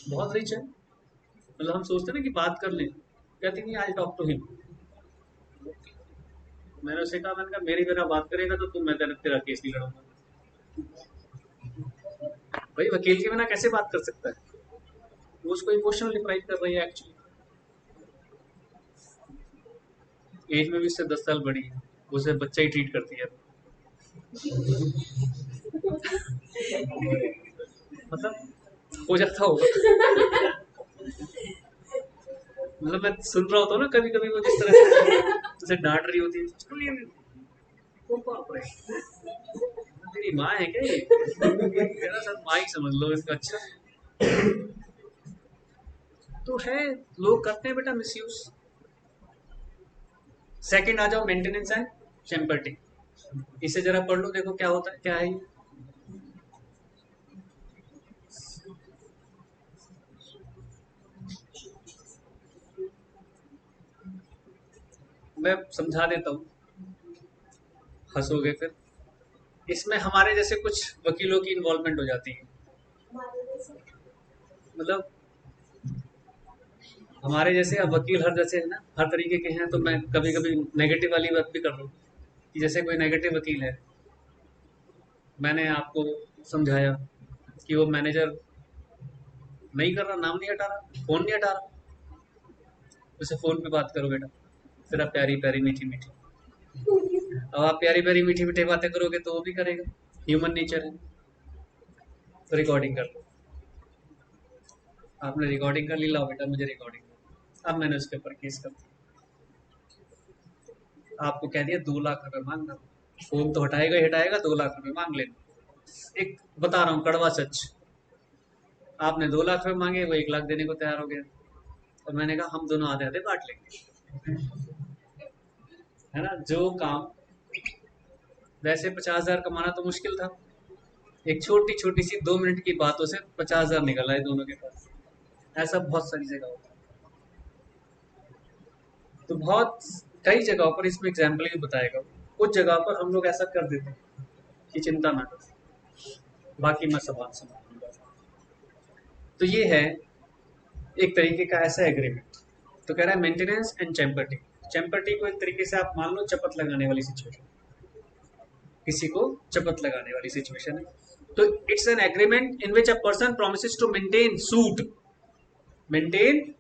बहुत रिच है. मतलब हम सोचते ना कि बात कर लें, कहती नहीं आई टॉक टू हिम. मैंने उसे कहा, मैंने कहा मेरी बिना बात करेगा तो तुम, मैं तेरा केस नहीं लड़ूंगा. भाई वकील के बिना कैसे बात कर सकता है, वो उसको इमोशनल डिप्राइव कर रही है एक्चुअली. एज में भी उससे 10 साल बड़ी है, उसे बच्चा ही ट्रीट करती है. मतलब हो जाता होगा. मतलब मैं सुन रहा होता हूँ ना कभी कभी, वो जिस तरह से उसे डांट रही होती है, वो बाप रे, तेरी माँ है क्या ये, मेरा सर माँ ही समझ लो इसका. अच्छा तो है, लोग करते हैं बेटा मिसयूज. सेकंड आ जाओ, मेंटेनेंस एंड चैम्बर्टिंग. इसे जरा पढ़ लो, देखो क्या होता है, क्या है ये. मैं समझा देता हूँ, हंसोगे फिर. इसमें हमारे जैसे कुछ वकीलों की इन्वॉल्वमेंट हो जाती है. मतलब हमारे जैसे, अब वकील हर जैसे है ना, हर तरीके के हैं, तो मैं कभी कभी नेगेटिव वाली बात भी कर रहा हूँ कि जैसे कोई नेगेटिव वकील है, मैंने आपको समझाया कि वो मैनेजर नहीं कर रहा, नाम नहीं हटा रहा, फोन नहीं हटा रहा, उसे फोन पे बात करो बेटा, फिर आप प्यारी प्यारी मीठी मीठी, अब आप प्यारी प्यारी मीठी मीठी बातें करोगे तो वो भी करेगा, ह्यूमन नेचर है. तो रिकॉर्डिंग कर लो, आपने रिकॉर्डिंग कर ली, लाओ बेटा मुझे रिकॉर्डिंग. अब मैंने उसके ऊपर केस कर दिया, आपको कह दिया 2 लाख रुपए मांगना, फोन तो हटाएगा ही हटाएगा, 2 लाख रुपए मांग लेना. एक बता रहा हूँ कड़वा सच, आपने 2 लाख रुपए मांगे, वो 1 लाख देने को तैयार हो गया, और मैंने कहा हम दोनों आधे आधे बांट लेंगे, है ना. जो काम वैसे 50,000 कमाना तो मुश्किल था, एक छोटी छोटी सी 2 मिनट की बातों से 50,000 निकल आए दोनों के पास. ऐसा बहुत सारी जगह होता है. तो बहुत कई जगहों पर, इसमें एग्जाम्पल भी बताएगा, कुछ जगह पर हम लोग ऐसा कर देते हैं कि चिंता ना करो, बाकी मैं सब बात संभालूंगा. तो ये है एक तरीके का ऐसा एग्रीमेंट. तो कह रहा है मेंटेनेंस एंड चैम्बर्टिंग. चैम्पर्टी को एक तरीके से आप मान लो चपत लगाने वाली सिचुएशन, किसी को चपत लगाने वाली सिचुएशन है। तो it's an agreement in which a person promises to maintain suit. Maintain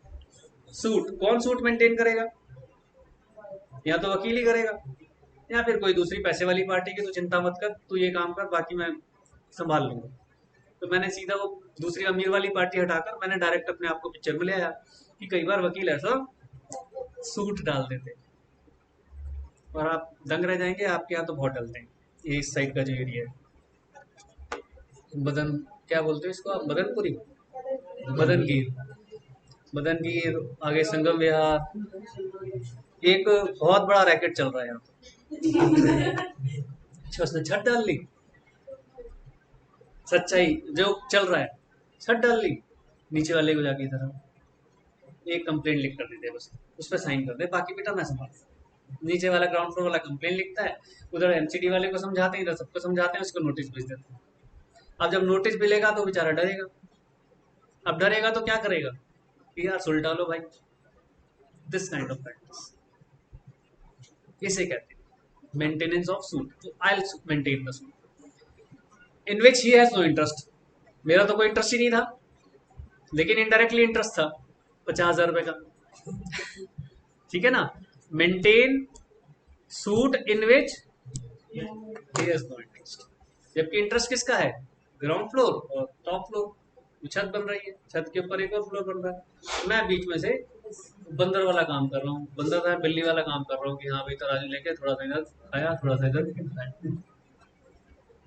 suit, कौन सूट मेंटेन करेगा? या तो वकील ही करेगा, या फिर कोई दूसरी पैसे वाली पार्टी की, तो चिंता मत कर, तू ये काम कर, बाकी मैं संभाल लूंगा। तो मैंने सीधा वो दूसरी अमीर वाली पार्टी हटाकर मैंने डायरेक्ट अपने आप को पिक्चर में ले आया कि कई बार वकील ऐसा सूट डाल देते और आप दंग रह जाएंगे। आपके यहाँ तो बहुत डलते हैं, ये इस साइड का जो एरिया है, बदन क्या बोलते हैं इसको आप, बदनपुरी, बदनगीर आगे संगम विहार, एक बहुत बड़ा रैकेट चल रहा है यहाँ पर। अच्छा, उसने छत डाल ली, सच्चाई जो चल रहा है, छत डाल ली, नीचे वाले को जाके इधर एक कंप्लेंट लिख कर देते, बस उस पर साइन कर दे, बाकी बेटा मैं संभाल। नीचे वाला ग्राउंड फ्लोर वाला कंप्लेंट लिखता है, उधर एमसीडी वाले को समझाते हैं, इधर सबको समझाते हैं, उसको नोटिस भेज देते हैं। अब जब नोटिस मिलेगा तो बेचारा डरेगा। अब डरेगा तो क्या करेगा कि यार सुल डालो भाई। दिस काइंड ऑफ प्रैक्टिस, इसे कहते हैं मेंटेनेंस ऑफ सूट। तो I will maintain the suit in which he has no interest. मेरा तो कोई इंटरेस्ट ही नहीं था, लेकिन इनडायरेक्टली इंटरेस्ट था 50,000 रुपए का। ठीक है ना, maintain suit in which he has no interest. जबकि इंटरेस्ट किसका है? ग्राउंड फ्लोर और टॉप फ्लोर। छत बन रही है, छत के ऊपर एक और फ्लोर बन रहा है, मैं बीच में से बंदर वाला काम कर रहा हूँ, बंदर था बिल्ली वाला काम कर रहा हूँ कि हाँ भाई तराजू लेके थोड़ा सा इधर आया, थोड़ा सा इधर खाया।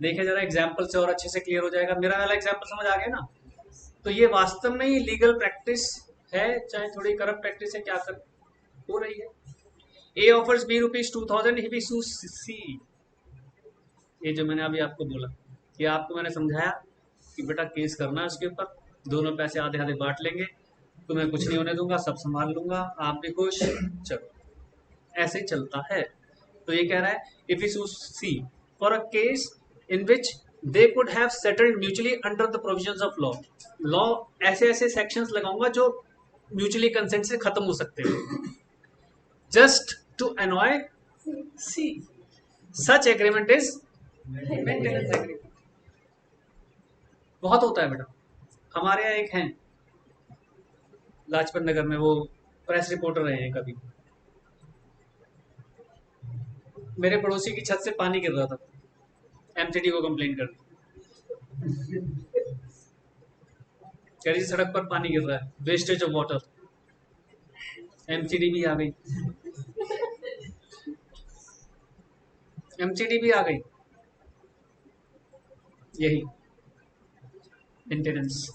देखिए जरा एग्जाम्पल से और अच्छे से क्लियर हो जाएगा। मेरा वाला एग्जाम्पल समझ आ गया ना? तो ये वास्तव में ही लीगल प्रैक्टिस है, चाहे थोड़ी करप्ट प्रैक्टिस है, क्या कर हो रही है। ए ऑफर्स बी ₹2,000, ही बी सूज सी। ये जो मैंने अभी आपको बोला, ये आपको मैंने समझाया कि बेटा केस करना है उसके ऊपर, दोनों पैसे आधे आधे बांट लेंगे, तुम्हें कुछ नहीं होने दूंगा, सब संभाल लूंगा, आप भी खुश, चलो ऐसे चलता है। तो ये कह रहा है if you see for a case in which they could have settled mutually under the provisions of law. Law ऐसे ऐसे सेक्शंस लगाऊंगा जो म्यूचुअली कंसेंट से खत्म हो सकते हैं, just to annoy see such agreement is maintenance agreement. बहुत होता है बेटा। हमारे यहाँ एक हैं लाजपत नगर में, वो प्रेस रिपोर्टर रहे हैं। कभी मेरे पड़ोसी की छत से पानी गिर रहा था, एमसीडी को कंप्लेंट कर दी, कह रही सड़क पर पानी गिर रहा है, वेस्टेज ऑफ वाटर। एमसीडी भी आ गई, एमसीडी भी आ गई। यही मेंटेनेंस।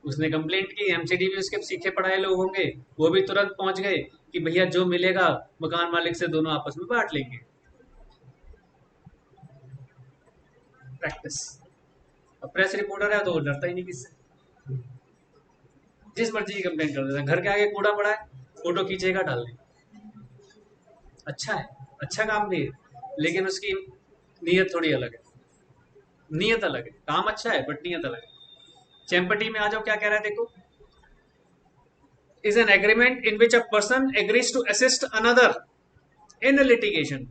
उसने कंप्लेंट की, एमसीडी भी उसके सीखे पढ़ाए लोग होंगे, वो भी तुरंत पहुंच गए कि भैया जो मिलेगा मकान मालिक से दोनों आपस में बांट लेंगे। प्रैक्टिस। अब प्रेस रिपोर्टर है तो वो डरता ही नहीं किससे, जिस मर्जी की कंप्लेंट कर देता है। घर के आगे कूड़ा पड़ा है, फोटो खींचेगा डाल देगा। अच्छा है, अच्छा काम भी है, लेकिन उसकी नीयत थोड़ी अलग है। नीयत अलग है, काम अच्छा है बट नीयत अलग है। चैम्पर्टी में आ जाओ, क्या कह रहा है देखो, is an agreement in which a person agrees to assist another in litigation.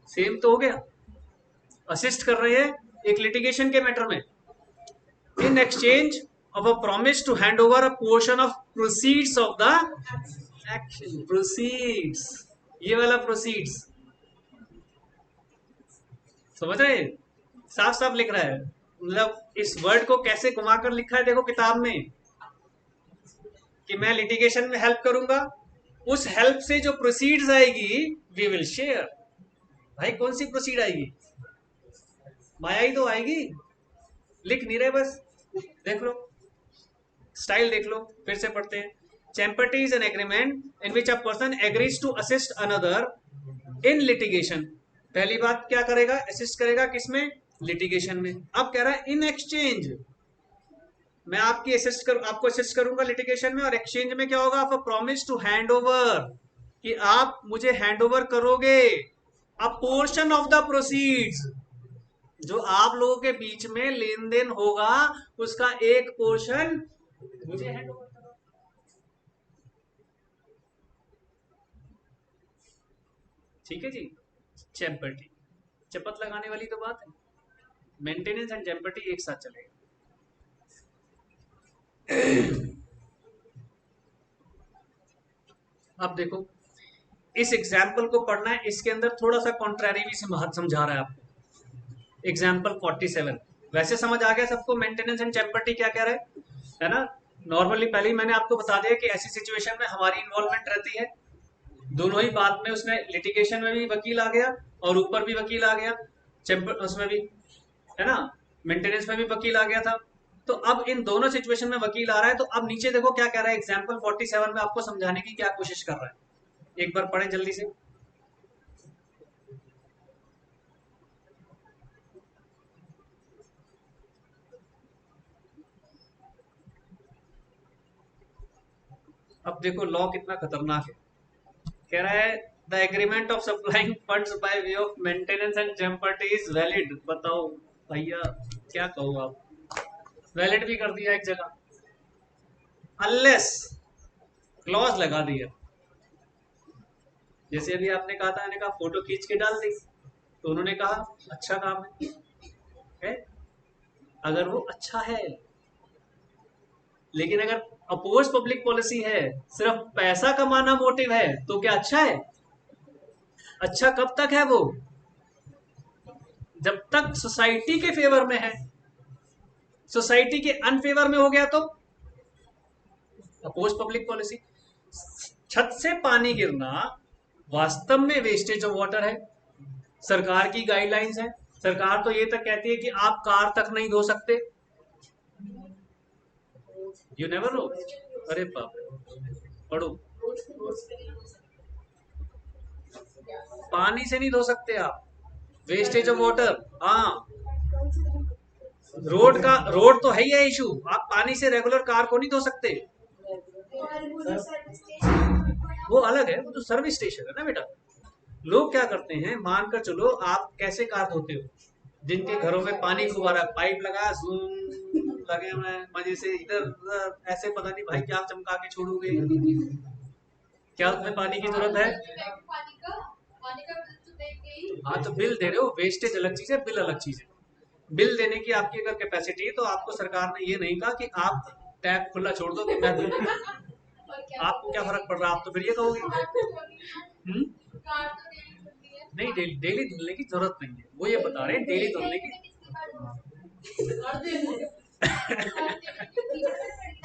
Same तो हो गया, असिस्ट कर रहे हैं एक लिटिगेशन के मैटर में, in exchange of a promise to hand over a portion of proceeds of the action. Proceeds, ये वाला प्रोसीड्स, समझ रहे हैं? साफ साफ लिख रहा है, मतलब इस वर्ड को कैसे घुमाकर लिखा है देखो किताब में, कि मैं लिटिगेशन में हेल्प करूंगा, उस हेल्प से जो प्रोसीड्स आएगी वी विल शेयर। भाई कौन सी प्रोसीड आएगी? माया ही तो आएगी। लिख नहीं रहे, बस देख लो, स्टाइल देख लो। फिर से पढ़ते हैं। Champerty is an agreement in which a person agrees to assist another in litigation. पहली बात क्या करेगा? असिस्ट करेगा किसमें? लिटिगेशन में। अब कह रहा है इन एक्सचेंज, मैं आपकी आपको असिस्ट करूंगा लिटिगेशन में, और एक्सचेंज में क्या होगा? आप प्रॉमिस टू हैंड ओवर, कि आप मुझे हैंड ओवर करोगे अ पोर्शन ऑफ द प्रोसीड्स, जो आप लोगों के बीच में लेन देन होगा उसका एक पोर्शन मुझे हैंड ओवर करो। ठीक है जी। चैम्पर्टी, चपत लगाने वाली तो बात है, मेंटेनेंस एंड चैम्पर्टी एक साथ चलेगा। अब देखो इस एग्जाम्पल को पढ़ना है, इसके अंदर थोड़ा सा कॉन्ट्रैरी भी समझा रहा है आपको। एग्जाम्पल 47 वैसे समझ आ गया सबको, मेंटेनेंस एंड चैम्पर्टी क्या कह रहे है ना। नॉर्मली पहले ही मैंने आपको बता दिया कि ऐसी सिचुएशन में हमारी इन्वॉल्वमेंट रहती है, दोनों ही बात में, उसमें लिटिगेशन में भी वकील आ गया और ऊपर भी वकील आ गया, चैम्पर उसमें भी है ना, मेंटेनेंस में भी वकील आ गया था। तो अब इन दोनों सिचुएशन में वकील आ रहा है, तो अब नीचे देखो क्या कह रहा है एग्जाम्पल 47 में, आपको समझाने की क्या कोशिश कर रहा है, एक बार पढ़ें जल्दी से। अब देखो लॉ कितना खतरनाक है, कह रहा है the agreement of supplying funds by way of maintenance and champerty is valid. बताओ भैया क्या कहो, आप वैलिड भी कर दिया एक जगह, अनलेस क्लॉज लगा दिया। जैसे अभी आपने कहा था, मैंने कहा फोटो खींच के डाल दी, तो उन्होंने कहा अच्छा काम है अगर वो अच्छा है, लेकिन अगर अपोज पब्लिक पॉलिसी है, सिर्फ पैसा कमाना मोटिव है, तो क्या अच्छा है? अच्छा कब तक है वो? जब तक सोसाइटी के फेवर में है। सोसाइटी के अनफेवर में हो गया तो अपोज पब्लिक पॉलिसी। छत से पानी गिरना वास्तव में वेस्टेज ऑफ वाटर है, सरकार की गाइडलाइंस है। सरकार तो ये तक कहती है कि आप कार तक नहीं धो सकते, यू नेवर नो। अरे बाप रे, पढ़ो, पानी से नहीं धो सकते आप, वेस्टेज ऑफ वाटर। हाँ, रोड तो है ही है इशू, आप पानी से रेगुलर कार को नहीं धो सकते, वो अलग है, वो तो सर्विस स्टेशन है ना बेटा। लोग क्या करते हैं, मानकर चलो आप कैसे कार धोते हो, जिनके घरों में पानी खूब आ रहा है, पाइप लगा लगे हुए हैं मजे से, इधर उधर ऐसे, पता नहीं भाई क्या चमका के छोड़ोगे, क्या उसमें पानी की जरूरत है? हाँ तो बिल दे रहे हो, वेस्टेज अलग चीज है, बिल अलग चीज है। बिल देने की आपकी अगर कैपेसिटी है तो आपको सरकार ने ये नहीं कहा कि आप टैप खुला छोड़ दो कि मैं दूं। आपको क्या फर्क पड़ रहा है, आप तो फिर ये कहोगे। नहीं, डेली धुलने की जरूरत नहीं है, वो ये बता रहे हैं डेली धुलने की।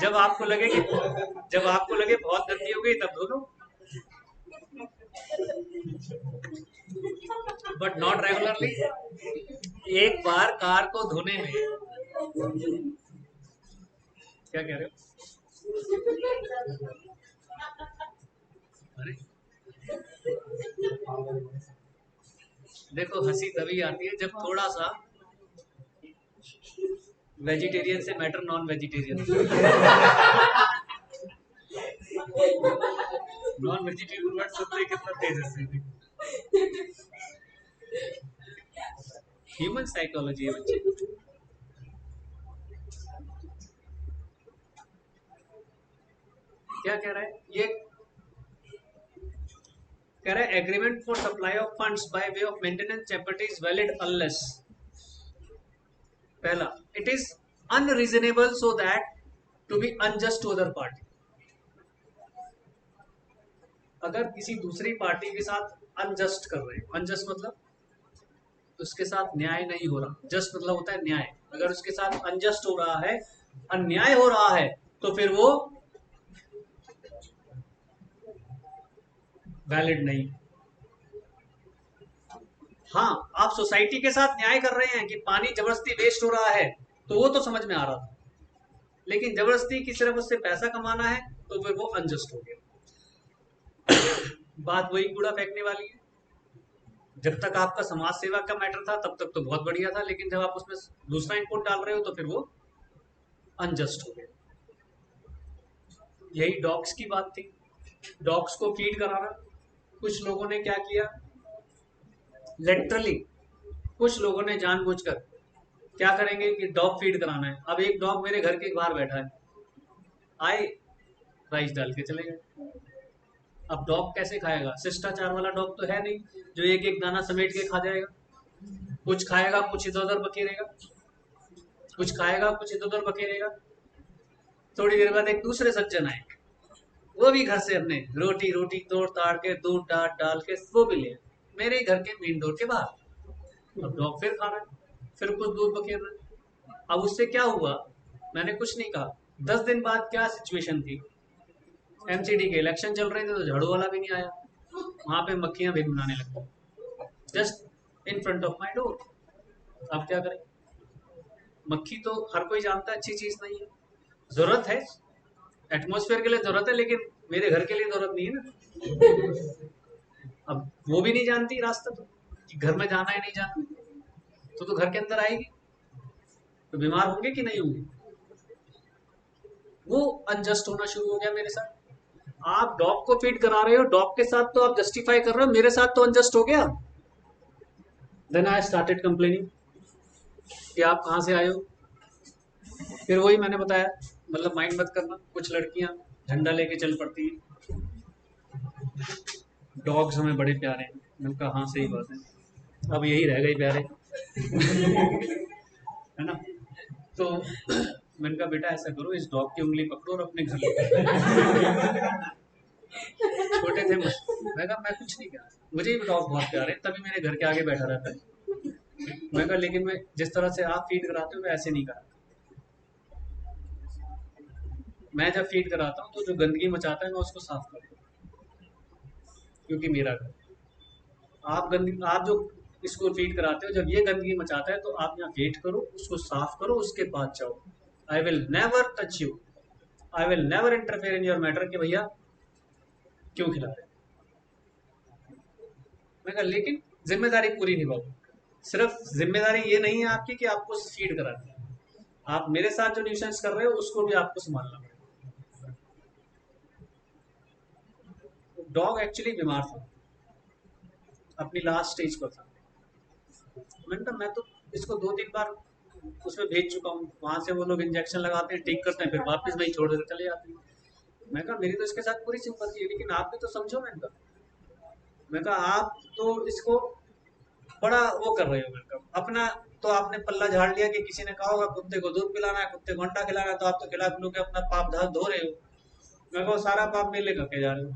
जब आपको लगे बहुत गंदी हो गई तब धो लो, बट नॉट रेगुलरली। एक बार कार को धोने में, क्या कह रहे हो? अरे देखो हंसी तभी आती है जब थोड़ा सा वेजिटेरियन से matter non vegetarian. Non vegetarian word सुनते कितना तेज हंसी। ह्यूमन साइकोलॉजी है बच्चे। क्या कह रहा है ये, कह रहा है agreement for supply of funds by way of maintenance champerty is valid unless, पहला, it is unreasonable so that to be unjust to other party. अगर किसी दूसरी पार्टी के साथ अनजस्ट कर रहे हैं, अनजस्ट मतलब उसके साथ न्याय नहीं हो रहा, जस्ट मतलब होता है न्याय, अगर उसके साथ अनजस्ट हो रहा है, अन्याय हो रहा है, तो फिर वो वैलिड नहीं। हाँ, आप सोसाइटी के साथ न्याय कर रहे हैं कि पानी जबरदस्ती वेस्ट हो रहा है, तो वो तो समझ में आ रहा था, लेकिन जबरदस्ती की सिर्फ उससे पैसा कमाना है तो फिर वो अनजस्ट हो गया। बात वही कूड़ा फेंकने वाली है। जब तक आपका समाज सेवा का मैटर था तब तक तो बहुत बढ़िया था, लेकिन जब आप उसमें दूसरा इनपुट डाल रहे हो तो फिर वो अनजस्ट हो गया। यही डॉग्स की बात थी, डॉग्स को फीड कराना। कुछ लोगों ने क्या किया, लिटरली कुछ लोगों ने जानबूझकर क्या करेंगे कि डॉग फीड कराना है। अब एक डॉग मेरे घर के बाहर बैठा है, आए राइस डाल के चले गए, अब डॉग कैसे खाएगा? शिष्टाचार वाला डॉग तो है नहीं जो एक एक दाना समेट के खा जाएगा। कुछ खाएगा, कुछ इधर उधर बखेरेगा, कुछ खाएगा, कुछ इधर उधर बखेरेगा। थोड़ी देर बाद एक दूसरे सज्जन आए, वो भी घर से अपने रोटी रोटी तोड़ ताड़ के दूध डाल डाल के वो भी ले मेरे ही घर के मेन डोर के बाहर। अब डॉग फिर खा रहा है, फिर कुछ दूध बखेर रहा है। अब उससे क्या हुआ? मैंने कुछ नहीं कहा। 10 दिन बाद क्या सिचुएशन थी? एमसीडी के इलेक्शन चल रहे थे तो झाड़ू वाला भी नहीं आया, वहां पे मक्खियां भी बनाने लगी just in front of my door. अब क्या करें? मक्खी तो हर कोई जानता है अच्छी चीज नहीं है, जरूरत है, एटमोस्फेयर के लिए जरूरत है, लेकिन मेरे घर के लिए जरूरत नहीं है ना। अब वो भी नहीं जानती रास्ता तो, कि घर में जाना है नहीं जाना, तो घर के अंदर आएगी तो बीमार होंगे कि नहीं होंगे? वो अनजस्ट होना शुरू हो गया मेरे साथ। आप डॉग को फीड करा रहे हो, डॉग के साथ तो आप जस्टिफाई कर रहे हो, मेरे साथ तो अनजस्ट हो गया। देन आई स्टार्टेड कंप्लेनिंग कि आप कहाँ से आए हो। फिर वही मैंने बताया, मतलब माइंड मत करना, कुछ लड़कियां झंडा लेके चल पड़ती हैं, डॉग्स हमें बड़े प्यारे हैं। मैंने कहा हाँ सही बात है, अब यही रह गए प्यारे। है ना? तो मैंने कहा बेटा ऐसा करो, इस डॉग की उंगली पकड़ो और अपने घर लो। छोटे थे मैं कहा मैं कुछ नहीं कहा, मुझे ही डॉग बहुत प्यारे हैं, तभी मेरे घर के आगे बैठा रहता है। मैं कहा लेकिन मैं जिस तरह से आप फीड कराते हो मैं ऐसे नहीं कहा। मैं जब फीड कराता हूँ तो जो गंदगी मचाता है मैं उसको साफ करता हूँ, क्योंकि मेरा घर। आप जो इसको फीड कराते हो, जब ये गंदगी मचाता है तो आप यहाँ वेट करो, उसको साफ करो, उसके बाद जाओ। I will never touch you, I will never interfere in your matter कि भैया क्यों खिला रहे। मैं कहा लेकिन जिम्मेदारी पूरी निभाओ। सिर्फ जिम्मेदारी ये नहीं है आपकी कि आपको फीड करानी है, आप मेरे साथ जो न्यूसेंस कर रहे हो उसको भी आपको संभालना पड़ेगा। डॉग एक्चुअली बीमार था, अपनी लास्ट स्टेज पर था। मैंने कहा मैं तो इसको 2-3 बार उसमें भेज चुका हूँ, वहां से वो लोग इंजेक्शन लगाते हैं, ठीक करते हैं, फिर वापस वही छोड़ देते चले जाते हैं। मैं कहा मेरी तो इसके साथ पूरी सिंपैथी है, लेकिन आप भी तो समझो। मैं कहा आप तो इसको बड़ा वो कर रहे हो। मैं कहा अपना तो आपने पल्ला झाड़ लिया कि किसी ने कहा होगा कुत्ते को दूध पिलाना है, कुत्ते को अंडा खिलाना है, तो आप तो खिला पिलो के अपना पाप धो रहे हो। मैं कहा सारा पाप मेरे करके जा रहे हो।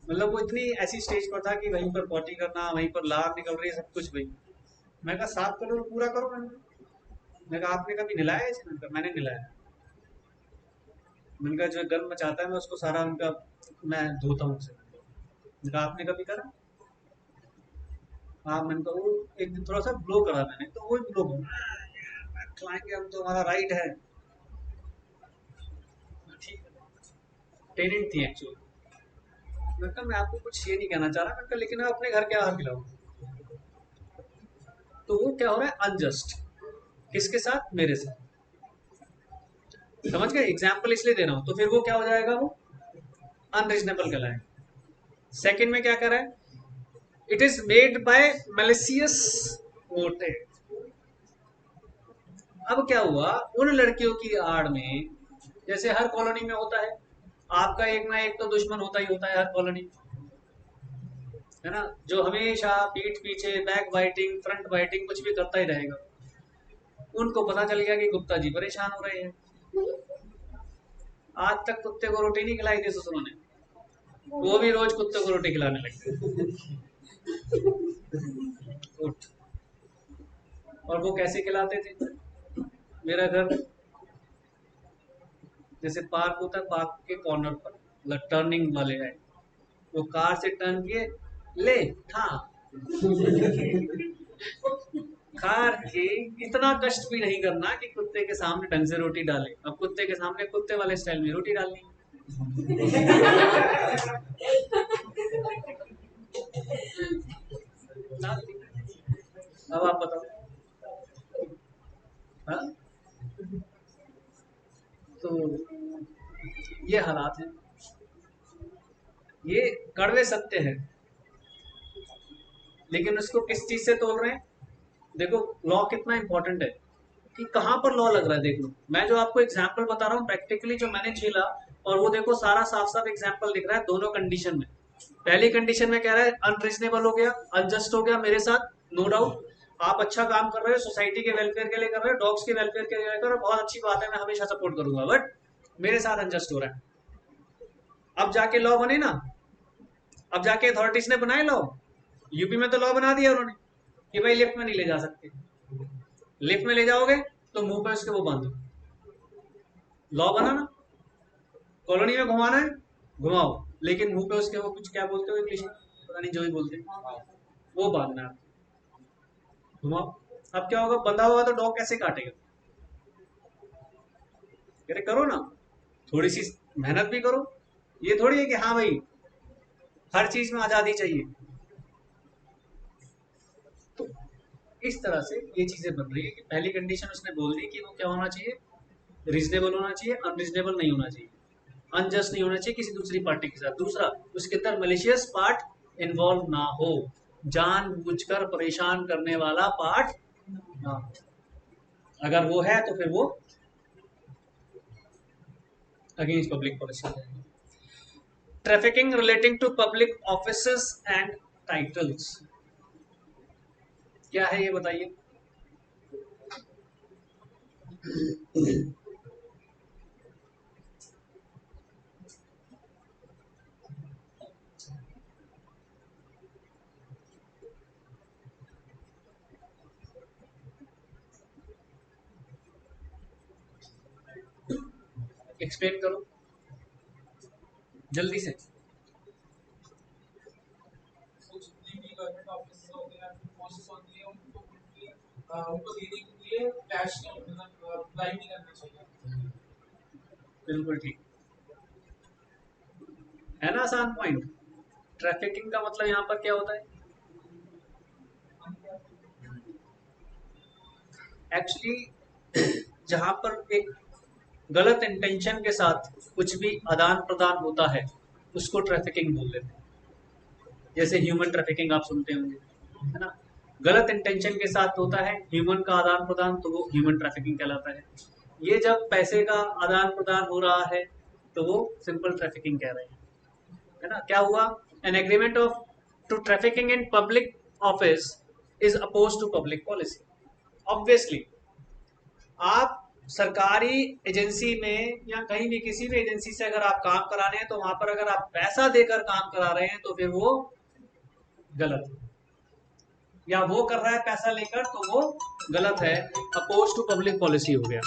मतलब वो इतनी ऐसी स्टेज पर था कि वहीं पर पॉटी करना, वहीं पर लार निकल रही है, सब कुछ वही। मैं कहा 7 करोड़ पूरा करो। मैं कहा आपने कभी निलाया है इसे? मैंने निलाया। मैंने कहा जो गर्म मचाता है मैं उसको सारा उनका मैं धोता हूँ उसे। मैंने कहा आपने कभी करा? हाँ। मैंने कहा वो एक दिन थोड़ा सा ब्लो करा मैंने, तो वो ब्लो खिलाएंगे हम तो हमारा राइट है। ठीक है, टेनेंट थी एक्चुअली। मैं कहा मैं आपको कुछ ये नहीं कहना चाह रहा, मैं कहा लेकिन आप अपने घर के बाहर खिलाओ। तो वो क्या हो रहा है? अनजस्ट। किसके साथ? मेरे साथ। समझ गए? एग्जाम्पल इसलिए दे रहा हूं। तो फिर वो क्या हो जाएगा? वो अनरीजनेबल कहलाएगा। सेकंड में क्या कर रहा है? It is made by malicious motive. अब क्या हुआ? उन लड़कियों की आड़ में, जैसे हर कॉलोनी में होता है, आपका एक ना एक तो दुश्मन होता ही होता है हर कॉलोनी में, है ना? जो हमेशा पीठ पीछे बैक बाइटिंग, फ्रंट बाइटिंग कुछ भी करता ही रहेगा। उनको पता चल गया कि गुप्ता जी परेशान हो रहे हैं। आज तक कुत्ते को रोटी नहीं खिलाई थी ससुरों ने, वो भी रोज कुत्ते को रोटी खिलाने लगे। और वो कैसे खिलाते थे? मेरा घर जैसे पार्क होता है, पार्क के कॉर्नर पर मतलब टर्निंग वाले है, वो कार से टर्न किए, ले था कार के इतना कष्ट भी नहीं करना कि कुत्ते के सामने ढंग से रोटी डाले। अब कुत्ते के सामने कुत्ते वाले स्टाइल में रोटी डालनी। अब आप बताओ। हाँ? तो ये हालात हैं, ये कड़वे सत्य हैं, लेकिन उसको किस चीज से तोल रहे हैं? देखो लॉ कितना इंपॉर्टेंट है कि कहां पर लॉ लग रहा है। देख लो, मैं जो आपको एग्जांपल बता रहा हूँ प्रैक्टिकली जो मैंने झेला, और वो देखो सारा साफ साफ एग्जाम्पल दिख रहा है दोनों कंडीशन में। पहली कंडीशन में कह रहा है अनरीजनेबल हो गया, अनजस्ट हो गया मेरे साथ, नो डाउट। आप अच्छा काम कर रहे हो, सोसाइटी के वेलफेयर के लिए कर रहे हो, डॉग्स के वेलफेयर के लिए कर रहे हो, बहुत अच्छी बात है, मैं हमेशा सपोर्ट करूंगा, बट मेरे साथ अनजस्ट हो रहा है। अब जाके लॉ बने ना, अब जाके अथॉरिटीज ने बनाए लॉ, यूपी में तो लॉ बना दिया उन्होंने कि भाई लिफ्ट में नहीं ले जा सकते, लिफ्ट में ले जाओगे तो मुंह पे उसके वो बांधो, लॉ बना ना। कॉलोनी में घुमाना है घुमाओ, लेकिन मुंह पे उसके वो कुछ क्या बोलते हो इंग्लिश में, पता नहीं जो भी बोलते हैं, वो बांधना है, घुमाओ। अब क्या होगा, बंधा हुआ तो डॉग कैसे काटेगा? अरे करो ना, थोड़ी सी मेहनत भी करो, ये थोड़ी है कि हाँ भाई हर चीज में आजादी चाहिए। तो इस तरह से ये चीजें बन रही है कि पहली कंडीशन उसने बोल दी कि वो क्या होना चाहिए, रीजनेबल होना चाहिए, अनरीजनेबल नहीं होना चाहिए, अनजस्ट नहीं होना चाहिए किसी दूसरी पार्टी के साथ। दूसरा, उसके अंदर मलिशियस पार्ट इन्वॉल्व ना हो, जानबूझकर परेशान करने वाला पार्ट ना हो। अगर वो है तो फिर वो against public policy. Trafficking relating to public offices and titles क्या है ये बताइए। एक्सप्लेन करो जल्दी से। जितनी भी गवर्नमेंट ऑफिस होते हैं, पोस्ट होती है, उनको देने के लिए कैश मतलब अप्लाई नहीं करना चाहिए। बिल्कुल ठीक है ना, आसान पॉइंट। ट्रैफिकिंग का मतलब यहाँ पर क्या होता है, एक्चुअली जहां पर एक गलत इंटेंशन के साथ कुछ भी आदान प्रदान होता है उसको ट्रैफिकिंग बोल देते हैं। जैसे ह्यूमन ट्रैफिकिंग आप सुनते होंगे, है ना, गलत इंटेंशन के साथ होता है ह्यूमन का आदान प्रदान, तो वो ह्यूमन ट्रैफिकिंग कहलाता है। ये जब पैसे का आदान प्रदान हो रहा है तो वो सिंपल ट्रैफिकिंग कह रहे हैं, है ना। क्या हुआ, an agreement of to trafficking in public office is oppose to public policy. Obviously आप सरकारी एजेंसी में या कहीं भी किसी भी एजेंसी से अगर आप काम करा रहे हैं तो वहां पर अगर आप पैसा देकर काम करा रहे हैं तो फिर वो गलत है, या वो कर रहा है पैसा लेकर तो वो गलत है, अपोज टू पब्लिक पॉलिसी हो गया।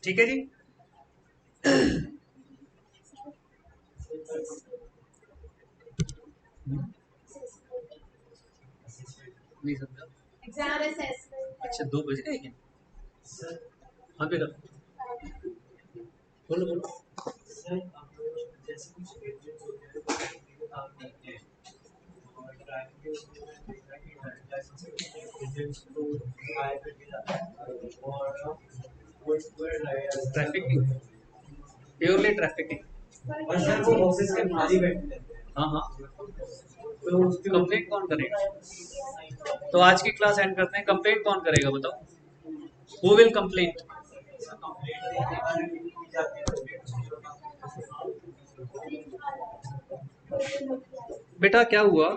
ठीक है जी। नहीं समझा। Exam assessment. अच्छा 2 बज गए क्या? हाँ बेटा बोलो बोलो। सर आप जैसे कुछ एजेंट्स होते हैं जो काम करते हैं और ट्रैफिक के उसमें मैंने देखा कि ड्राइविंग लाइसेंस एजेंट्स को हायर करके जाता है और ट्रैफिकिंग, प्योरली ट्रैफिकिंग। और सर वो ऑफिस के मालिक बैठते हैं। हाँ हाँ, तो उसके कंप्लेंट कौन करेगा? तो आज की क्लास एंड करते हैं, कंप्लेंट कौन करेगा बताओ, हु विल कंप्लेंट? बेटा क्या हुआ,